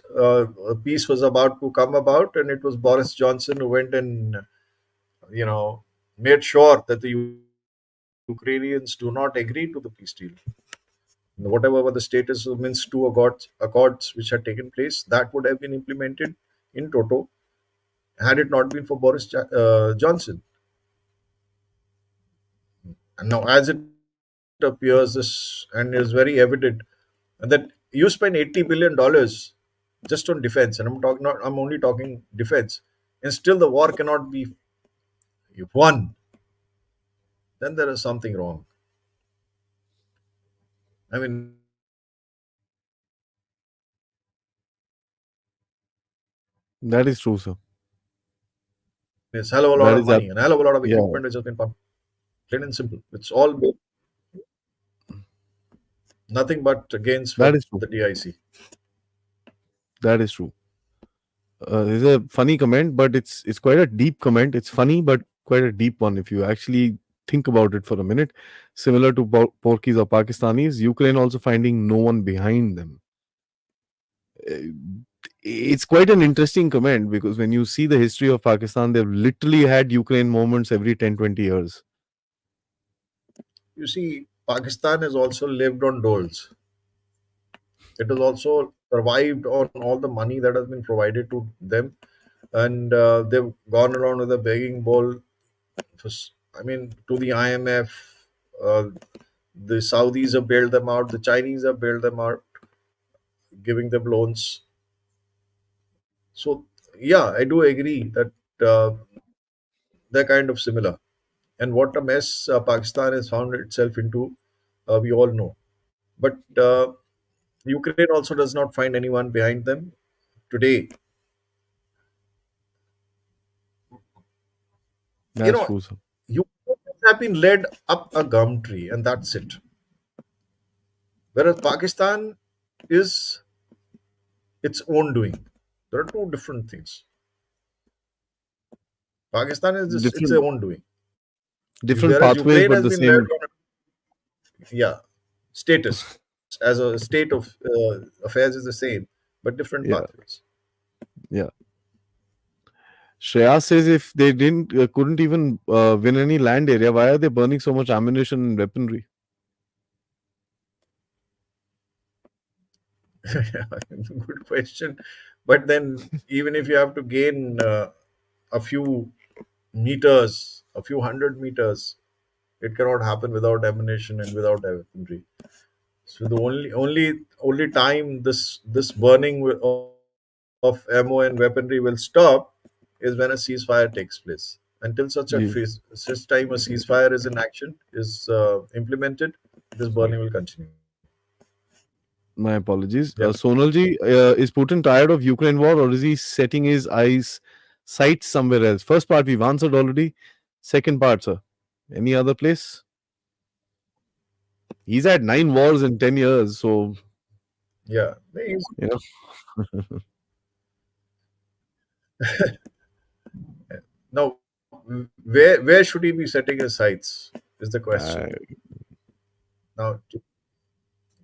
Peace was about to come about, and it was Boris Johnson who went and you know made sure that the Ukrainians do not agree to the peace deal. Whatever were the status of Minsk two accords which had taken place, that would have been implemented in toto had it not been for Johnson. And now, as it appears, this and is very evident that you spend $80 billion just on defense, and I'm only talking defense, and still the war cannot be won. Then there is something wrong. I mean, it's hell of a lot of money and hell of a lot of equipment which has been pumped in. That is true, sir. Plain That and is simple. It's all yeah, nothing but gains for that is the true. DIC. That is true. There's a funny comment, but it's quite a deep comment. It's funny, but quite a deep one if you actually think about it for a minute. Similar to Porkies or Pakistanis, Ukraine also finding no one behind them. Uh, It's quite an interesting comment because when you see the history of Pakistan, they've literally had Ukraine moments every 10, 20 years. You see, Pakistan has also lived on doles. It has also survived on all the money that has been provided to them, and they've gone around with a begging bowl. I mean, to the IMF, uh, the Saudis have bailed them out, the Chinese have bailed them out, giving them loans. So, yeah, I do agree that they're kind of similar. And what a mess Pakistan has found itself into, we all know. But Ukraine also does not find anyone behind them today. You That's know, true, sir. Ukrainians have been led up a gum tree, and that's it. Whereas Pakistan is its own doing. There are two different things. Pakistan is just its Different own doing, different whereas pathways, Ukraine but has the been led same. on yeah status as a state of affairs is the same, but different Yeah, pathways. yeah. Shreya says if they didn't couldn't even win any land area, why are they burning so much ammunition and weaponry? Good question. But then, even if you have to gain a few meters, a few hundred meters, it cannot happen without ammunition and without weaponry. So the only time this burning of ammo and weaponry will stop is when a ceasefire takes place. Until Yeah. such time a ceasefire is in action, is implemented, this burning will continue. My apologies. Yeah. Sonalji, is Putin tired of Ukraine war or is he setting his sights somewhere else? First part we've answered already. Second part, sir. Any other place? He's had 9 wars in 10 years. So, Yeah. you know, Now, where should he be setting his sights? Is the question. uh, Now,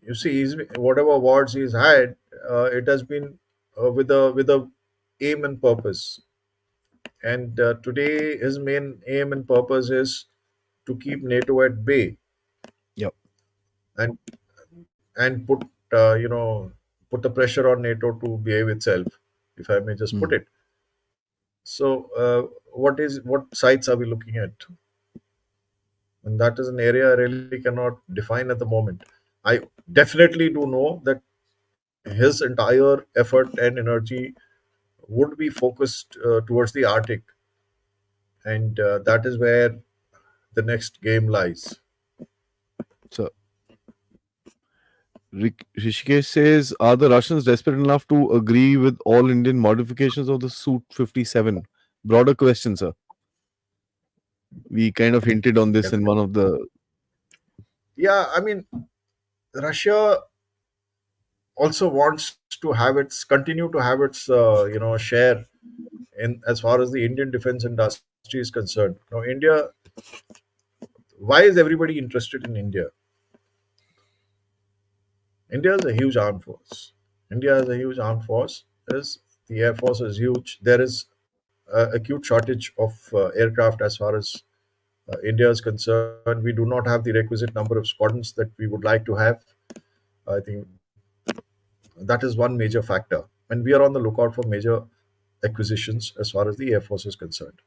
you see, whatever awards he's had, it has been with a aim and purpose. And today, his main aim and purpose is to keep NATO at bay yep. and and put the pressure on NATO to behave itself, if I may just put Hmm. it. So, what sites are we looking at? And that is an area I really cannot define at the moment. I definitely do know that his entire effort and energy would be focused towards the Arctic, and that is where the next game lies. So, Rishikesh says, are the Russians desperate enough to agree with all Indian modifications of the Suit 57? Broader question, sir. We kind of hinted on this in one of the. Yeah, I mean, Russia also wants to have its continue to have its share in as far as the Indian defense industry is concerned. Now, India, why is everybody interested in India? India is a huge armed force. India has a huge armed force. The air force is huge. There is acute shortage of aircraft as far as India is concerned. We do not have the requisite number of squadrons that we would like to have. I think that is one major factor. And we are on the lookout for major acquisitions as far as the Air Force is concerned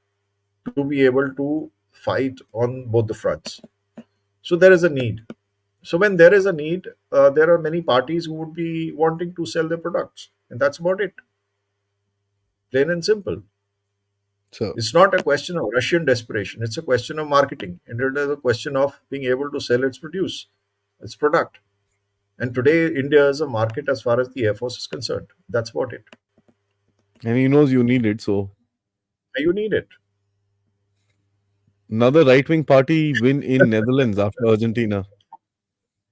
to be able to fight on both the fronts. So there is a need. So when there is a need, there are many parties who would be wanting to sell their products. And that's about it. Plain and simple. So, It's not a question of Russian desperation. It's a question of marketing. And it is a question of being able to sell its product. And today, India is a market as far as the Air Force is concerned. That's about it. and he knows you need it. So, You need it. another right wing party win in Netherlands after Argentina.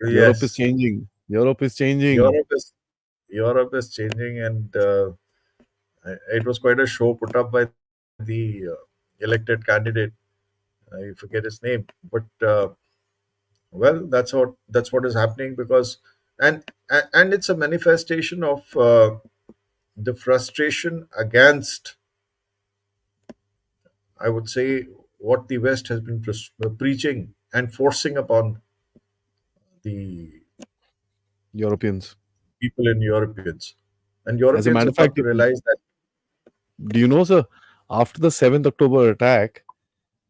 Europe is Yes. changing. Europe is changing. Europe is Europe is changing, and it was quite a show put up by the elected candidate. I forget his name, but well, that's what is happening because and it's a manifestation of the frustration against, I would say, what the West has been preaching and forcing upon the Europeans. people in Europeans. And As a Europeans matter have of come fact, to realize that, do you know, sir, after the 7th October attack,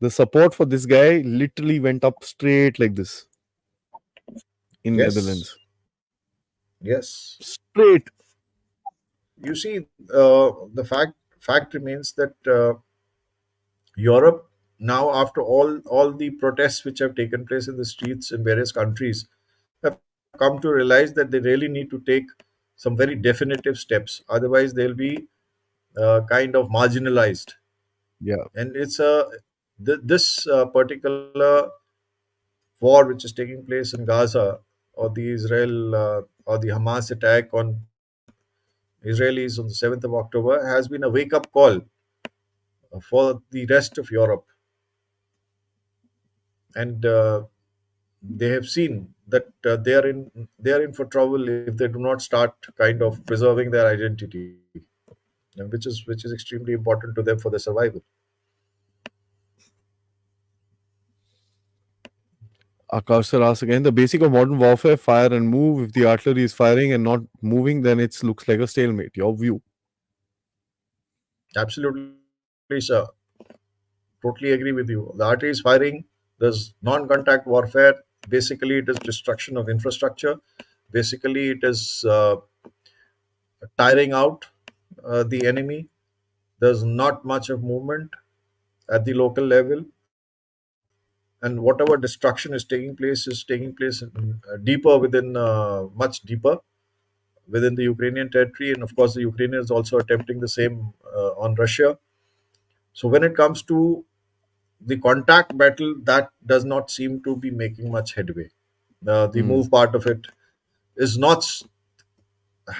the support for this guy literally went up straight like this in yes, Netherlands. yes. Straight. You see, the fact remains that Europe now, after all the protests which have taken place in the streets in various countries, have come to realize that they really need to take some very definitive steps. Otherwise, they'll be kind of marginalized. Yeah. And it's a this particular war which is taking place in Gaza, or the Israel or the Hamas attack on Israelis on the 7th of October, has been a wake up call for the rest of Europe. And they have seen that they are in for trouble if they do not start kind of preserving their identity, and which is extremely important to them for their survival. Akash sir asks again, the basic of modern warfare, fire and move. If the artillery is firing and not moving, then it looks like a stalemate. Your view? Absolutely, sir. Totally agree with you. The artery is firing. There's non-contact warfare. Basically, it is destruction of infrastructure. Basically, it is tiring out the enemy. There's not much of movement at the local level, and whatever destruction is taking place deeper within, much deeper within the Ukrainian territory, and of course, the Ukrainians also attempting the same on Russia. So when it comes to the contact battle, that does not seem to be making much headway. The Hmm. move part of it is not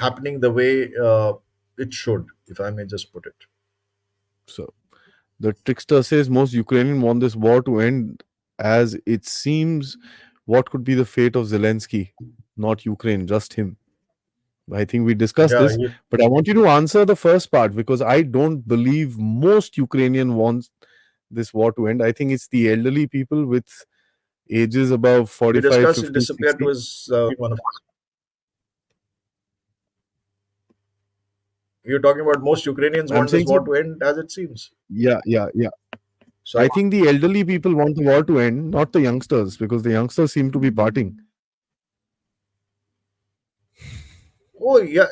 happening the way it should, if I may just put it. So the trickster says most Ukrainians want this war to end, as it seems. What could be the fate of Zelensky? Not Ukraine, just him. I think we discussed Yeah, this, but I want you to answer the first part because I don't believe most Ukrainian wants this war to end. I think it's the elderly people with ages above we 45, discussed. He 50, disappeared to 60. his one of. You're talking about most Ukrainians I'm want this saying, sir, war to end, as it seems. yeah, yeah, yeah. I Sorry. think the elderly people want the war to end, not the youngsters, because the youngsters seem to be partying. Oh yeah,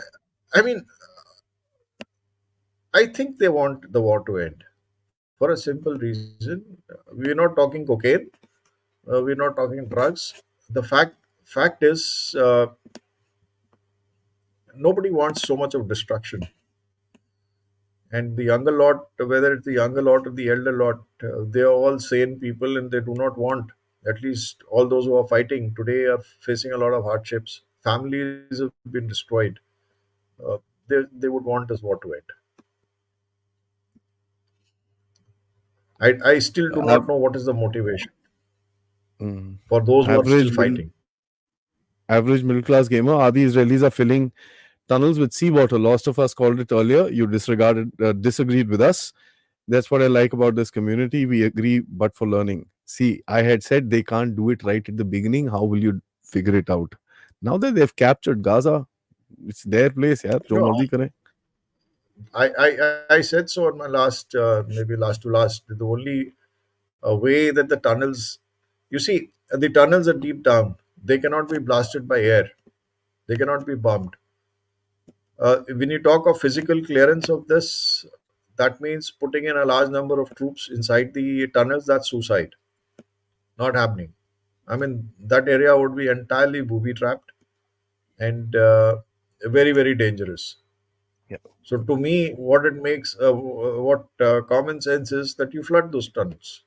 I mean, I think they want the war to end for a simple reason. We're not talking cocaine. We're not talking drugs. The fact is, nobody wants so much of destruction. And the younger lot, whether it's the younger lot or the elder lot, they are all sane people, and they do not want. At least all those who are fighting today are facing a lot of hardships. Families have been destroyed. Uh, they would want this war to end. I still do not Av- know what is the motivation mm, for those who are still average middle fighting. average middle class gamer. Adi Israelis are filling tunnels with seawater. Lots of us called it earlier. You disagreed with us. That's what I like about this community. We agree, but for learning. See, I had said they can't do it right at the beginning. How will you figure it out? Now that they've captured Gaza, it's their place. Yeah, jo No, marzi kare. I said so on my last, maybe last to last. The only way that the tunnels, you see, the tunnels are deep down. They cannot be blasted by air. They cannot be bombed. When you talk of physical clearance of this, that means putting in a large number of troops inside the tunnels. That's suicide. Not happening. I mean, that area would be entirely booby trapped and very dangerous. Yeah. So to me, what common sense is that you flood those tunnels.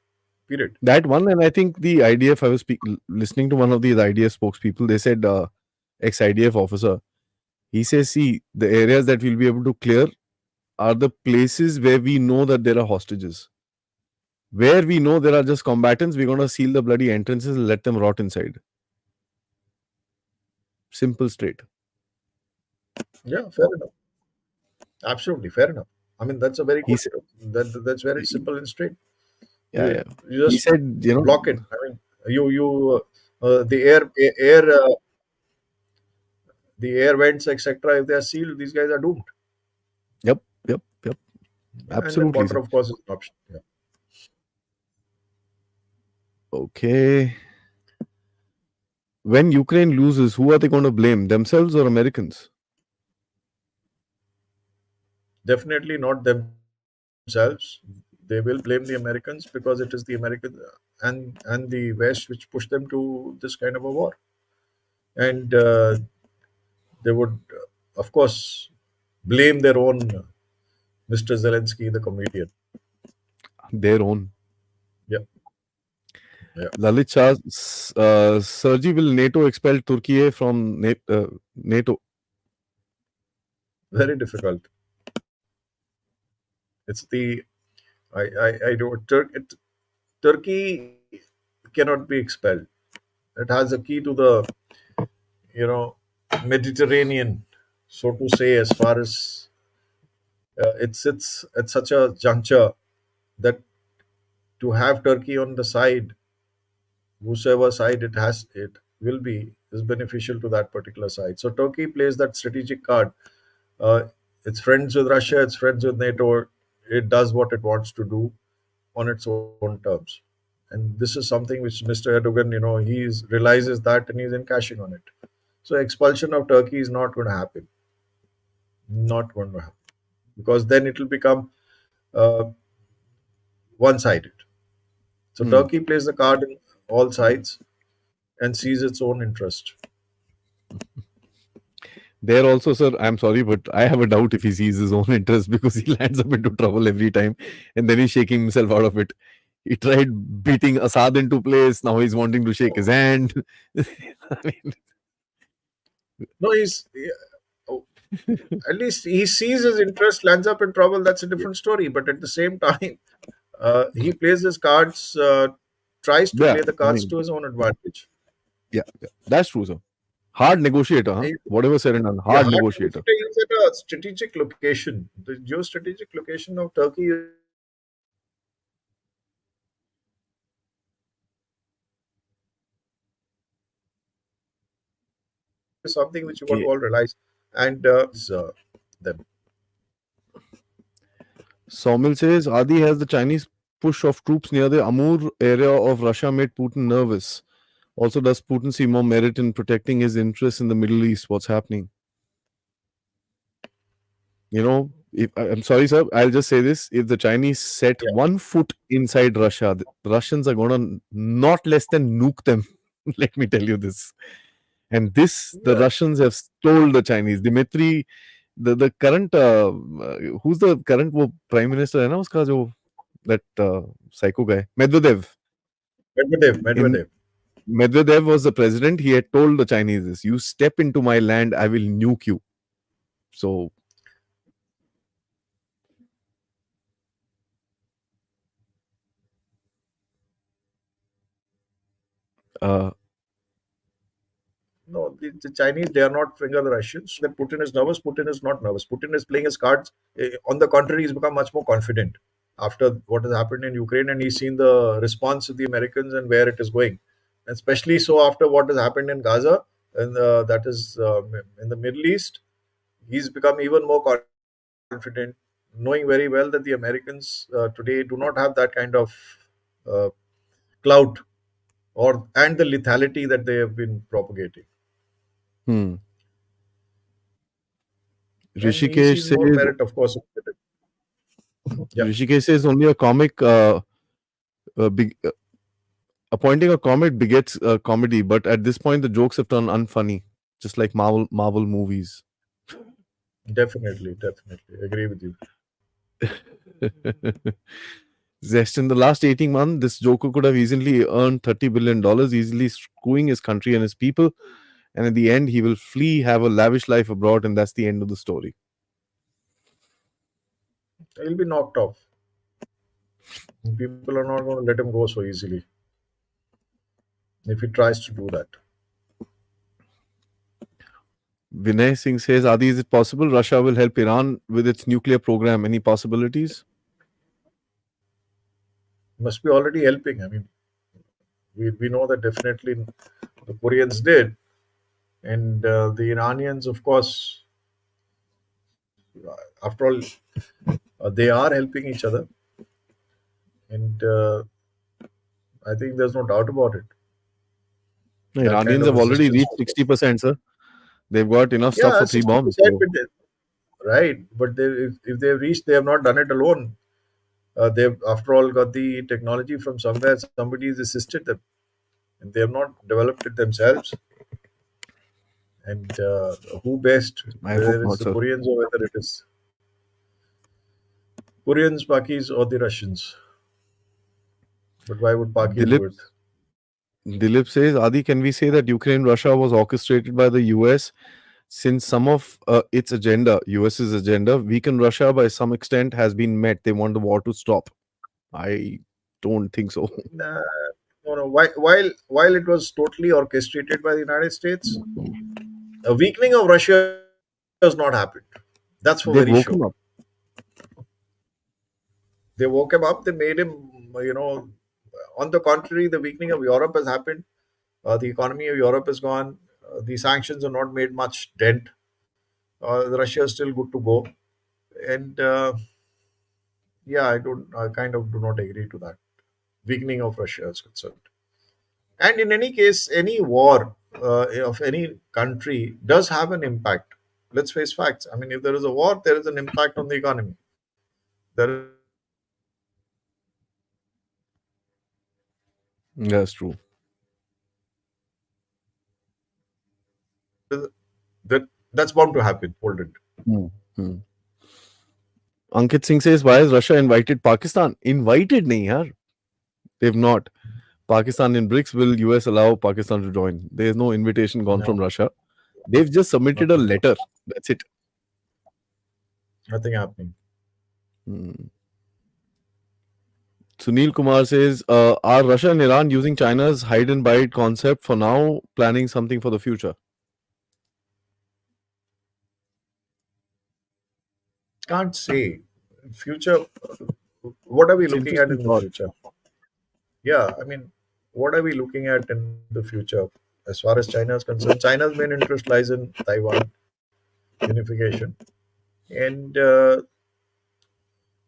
Period. That one, and I think the IDF, I was listening to one of these IDF spokespeople, they said, ex IDF officer, he says, see, the areas that we'll be able to clear are the places where we know that there are hostages. Where we know there are just combatants, we're gonna seal the bloody entrances and let them rot inside. Simple, straight. Yeah, fair enough. Absolutely fair enough. I mean, that's a very He good. said, That's very simple and straight. yeah, You, yeah. you He just said, you know, block it. I mean, the air vents, etc. If they are sealed, these guys are doomed. yep, yep, yep. And then Absolutely, water, sir. of course, is an option. Yeah. Okay. When Ukraine loses, who are they going to blame? Themselves or Americans? Definitely not themselves. They will blame the Americans because it is the Americans and the West which pushed them to this kind of a war. And they would, of course, blame their own Mr. Zelensky, the comedian. Their own. Yeah, yeah. Lalit Shah, Sergey, will NATO expel Turkey from NATO? Very difficult. It's the I don't Turkey cannot be expelled. It has a key to the you know Mediterranean, so to say, as far as it's at such a juncture that to have Turkey on the side, whosoever side it will be, is beneficial to that particular side. So Turkey plays that strategic card. Uh, it's friends with Russia, it's friends with NATO. It does what it wants to do on its own terms. And this is something which Mr. Erdogan, realizes that and he's encashing on it. So expulsion of Turkey is not going to happen. Not going to happen. Because then it will become uh, one-sided. So Hmm. Turkey plays the card in all sides and sees its own interest. There also, sir, I'm sorry, but I have a doubt if he sees his own interest because he lands up into trouble every time and then he's shaking himself out of it. He tried beating Assad into place. Now he's wanting to shake his hand. I mean, No, oh, at least he sees his interest, lands up in trouble. That's a different story. But at the same time, he plays his cards, tries to yeah, play the I cards mean, to his own advantage. yeah, yeah, that's true, sir. Hard negotiator, huh? He, Whatever said and done, yeah, hard hard negotiator. negotiator. He's at a strategic location. The geostrategic location of Turkey is something which we all realize. And this is something which we all realize. And Okay. them. Saumil says Adi has the Chinese push of troops near the Amur area of Russia made Putin nervous. Also, does Putin see more merit in protecting his interests in the Middle East? What's happening? You know, if I'm sorry, sir, I'll just say this: if the Chinese set Yeah, one foot inside Russia, the Russians are going to not less than nuke them. Let me tell you this. And this, the yeah, Russians have stole the Chinese. Dmitry, the current, who's the current prime minister? है ना उसका जो that psycho guy, Medvedev. In Medvedev. Medvedev was the president. He had told the Chinese this: "You step into my land, I will nuke you." So, uh, No, the Chinese, they are not finger the Russians. That Putin is nervous. Putin is not nervous. Putin is playing his cards. On the contrary, he's become much more confident after what has happened in Ukraine, and he's seen the response of the Americans and where it is going. Especially so after what has happened in Gaza, and that is in the Middle East, he's become even more confident, knowing very well that the Americans today do not have that kind of uh, clout and the lethality that they have been propagating. hmm. And he sees Rishikesh more says merit, of course. Yeah, Rishikesh says only a comic big, appointing a comic begets comedy, but at this point the jokes have turned unfunny, just like Marvel movies. definitely agree with you. Zest, in the last 18 months, this Joker could have easily earned $30 billion, easily screwing his country and his people. And at the end, he will flee, have a lavish life abroad, and that's the end of the story. He'll be knocked off. People are not going to let him go so easily if he tries to do that. Vinay Singh says, Adi, is it possible Russia will help Iran with its nuclear program? Any possibilities? Must be already helping. I mean, we know that definitely the Koreans did, and the Iranians, of course, after all, they are helping each other, and I think there's no doubt about it. The That kind Iranians of have already resistance. reached 60%, sir. They've got enough stuff Yeah, for three bombs. 60%, So right? But if they've reached, they have not done it alone. They've, after all, got the technology from somewhere. Somebody has assisted them, and they have not developed it themselves. And who best, I hope whether it's not, the sir. Koreans or whether it is Koreans, Pakis, or the Russians? But why would Pakis Dilip, do it? Dilip says, Adi, can we say that Ukraine Russia was orchestrated by the US since some of its agenda, US's agenda, weaken Russia by some extent has been met? They want the war to stop. I don't think so. Nah, no, no. While it was totally orchestrated by the United States, a weakening of Russia has not happened. That's for very sure. They've woken up. They woke him up. They made him. On the contrary, the weakening of Europe has happened. The economy of Europe is gone. The sanctions have not made much dent. Russia is still good to go. And yeah, I kind of do not agree to that. Weakening of Russia is concerned. And in any case, any war of any country does have an impact. Let's face facts. I mean, if there is a war, there is an impact on the economy. There is an impact on the infrastructure. That's true. That's bound to happen. Hold it. Hmm. Hmm. Ankit Singh says, why has Russia invited Pakistan? Invited nahi, yaar. They've not. Pakistan in BRICS, will US allow Pakistan to join? There is no invitation gone from No, Russia. They've just submitted a nothing. letter. That's it. Nothing happening. Hmm. Sunil Kumar says, are Russia and Iran using China's hide and bite concept for now, planning something for the future? Can't say. Future. What are we It's an looking at interesting in the thought. future? Yeah, I mean, what are we looking at in the future? As far as China is concerned, China's main interest lies in Taiwan unification. And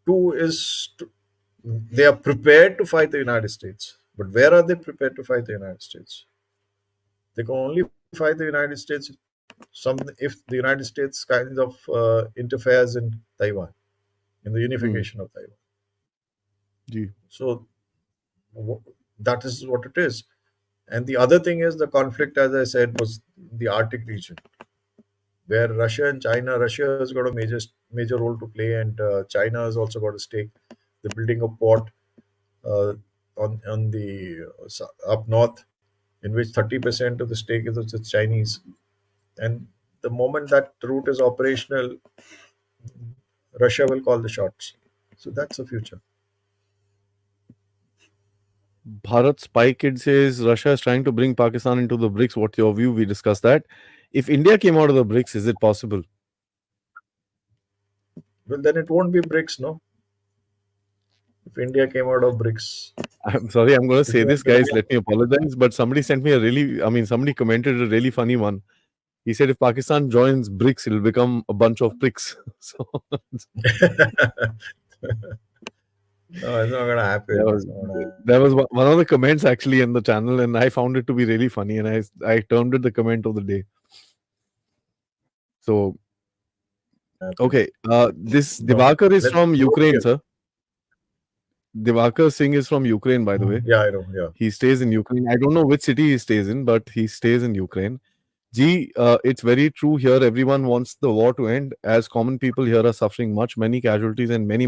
two is they are prepared to fight the United States. But where are they prepared to fight the United States? They can only fight the United States if the United States kind of interferes in Taiwan, in the Hmm. unification of Taiwan. Gee. So w- that is what it is. And the other thing is the conflict, as I said, was the Arctic region, where Russia and China. Russia has got a major role to play, and China has also got a stake. The building of port uh, on the up north, in which 30% of the stake is also Chinese. And the moment that route is operational, Russia will call the shots. So that's the future. Bharat Spy Kid says Russia is trying to bring Pakistan into the BRICS. What's your view? We discussed that. If India came out of the BRICS, is it possible? Well, then it won't be BRICS, no. If India came out of BRICS, I'm sorry, I'm going to it say won't this, be. guys. Let me apologize. But somebody sent me a really, I mean, somebody commented a really funny one. He said if Pakistan joins BRICS, it'll become a bunch of pricks. So No, it's not gonna that happen. was It's not gonna that was one of the comments actually in the channel, and I found it to be really funny, and I termed it the comment of the day. So happen. okay, this No, Divakar is let's from hope Ukraine, here. sir. Divakar Singh is from Ukraine, by the way. Yeah, I know. Yeah, He stays in Ukraine. I don't know which city he stays in, but he stays in Ukraine. Gee, it's very true here. Everyone wants the war to end, as common people here are suffering much, many casualties, and many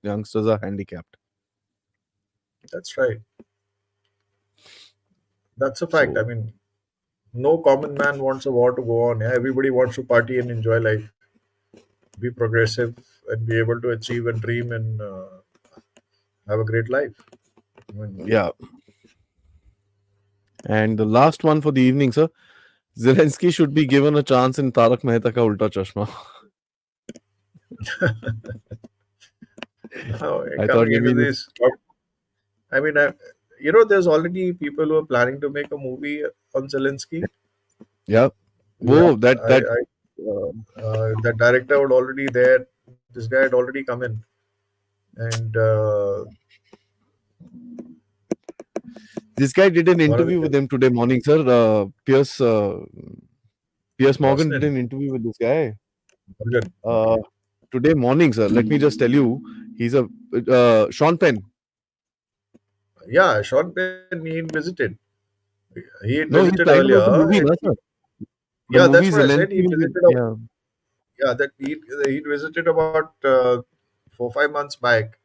youngsters are handicapped. that's right. That's a fact. I So mean, no common man wants a war to go on. Yeah, everybody wants to party and enjoy life, be progressive, and be able to achieve a dream and have a great life. I mean, Yeah. And the last one for the evening, sir. Zelensky should be given a chance in Tarak Mehta Ka Ulta Chashma. now I thought coming into maybe this. this, I mean, there's already people who are planning to make a movie on Zelensky. Yeah. Yeah, Whoa, that uh, the director would already there. This guy had already come in, and this guy did an one of interview with the him today morning, sir. Pierce Morgan did an Brosnan, interview with this guy Morgan. uh, Okay. today morning, sir. Let me just tell you, he's a Sean Penn. Yeah, Sean Penn, he had visited. He had No, visited he's talking about the earlier, movie, and no, sir. The yeah, movie that's what I said. Zelensky He will be. visited. Yeah. Yeah, that he visited about 4 5 months back,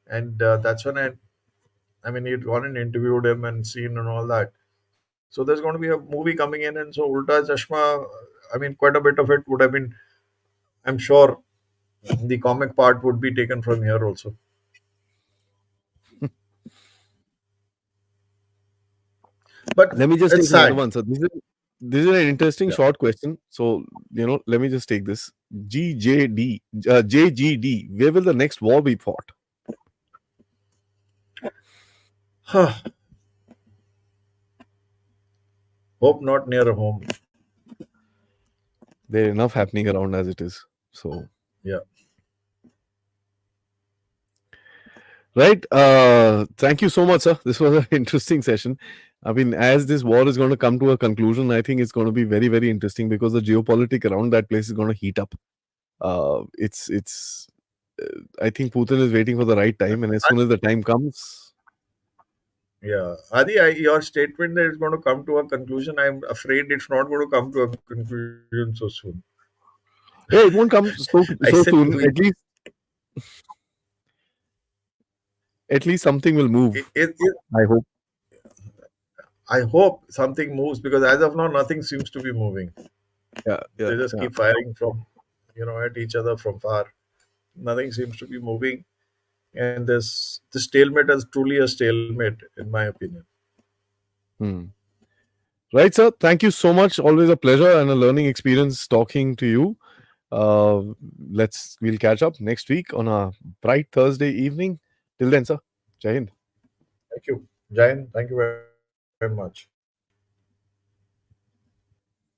and that's when I mean, he'd gone and interviewed him and seen and all that. So there's going to be a movie coming in, and so Ulta Chashma, I mean, quite a bit of it would have been, I'm sure, the comic part would be taken from here also. But Let me just it's take another sad. one, sir. This is an interesting Yeah. short question. So, let me just take this. JGD. Where will the next war be fought? Hope not near home. There enough happening around as it is. So, Yeah. right. Thank you so much, sir. This was an interesting session. I mean, as this war is going to come to a conclusion, I think it's going to be very, very interesting because the geopolitics around that place is going to heat up. It's. I think Putin is waiting for the right time, and as soon as the time comes, Yeah. Adi, your statement that it's going to come to a conclusion, I'm afraid it's not going to come to a conclusion so soon. yeah, it won't come so I so said soon. we. At least something will move. It, I hope. I hope something moves because as of now, nothing seems to be moving. Yeah, yeah, They just yeah. keep firing from, at each other from far. Nothing seems to be moving, and this stalemate is truly a stalemate, in my opinion. Hmm. Right, sir. Thank you so much. Always a pleasure and a learning experience talking to you. Uh, we'll catch up next week on a bright Thursday evening. Till then, sir. Jai Hind. Thank you, Jain. Thank you very much.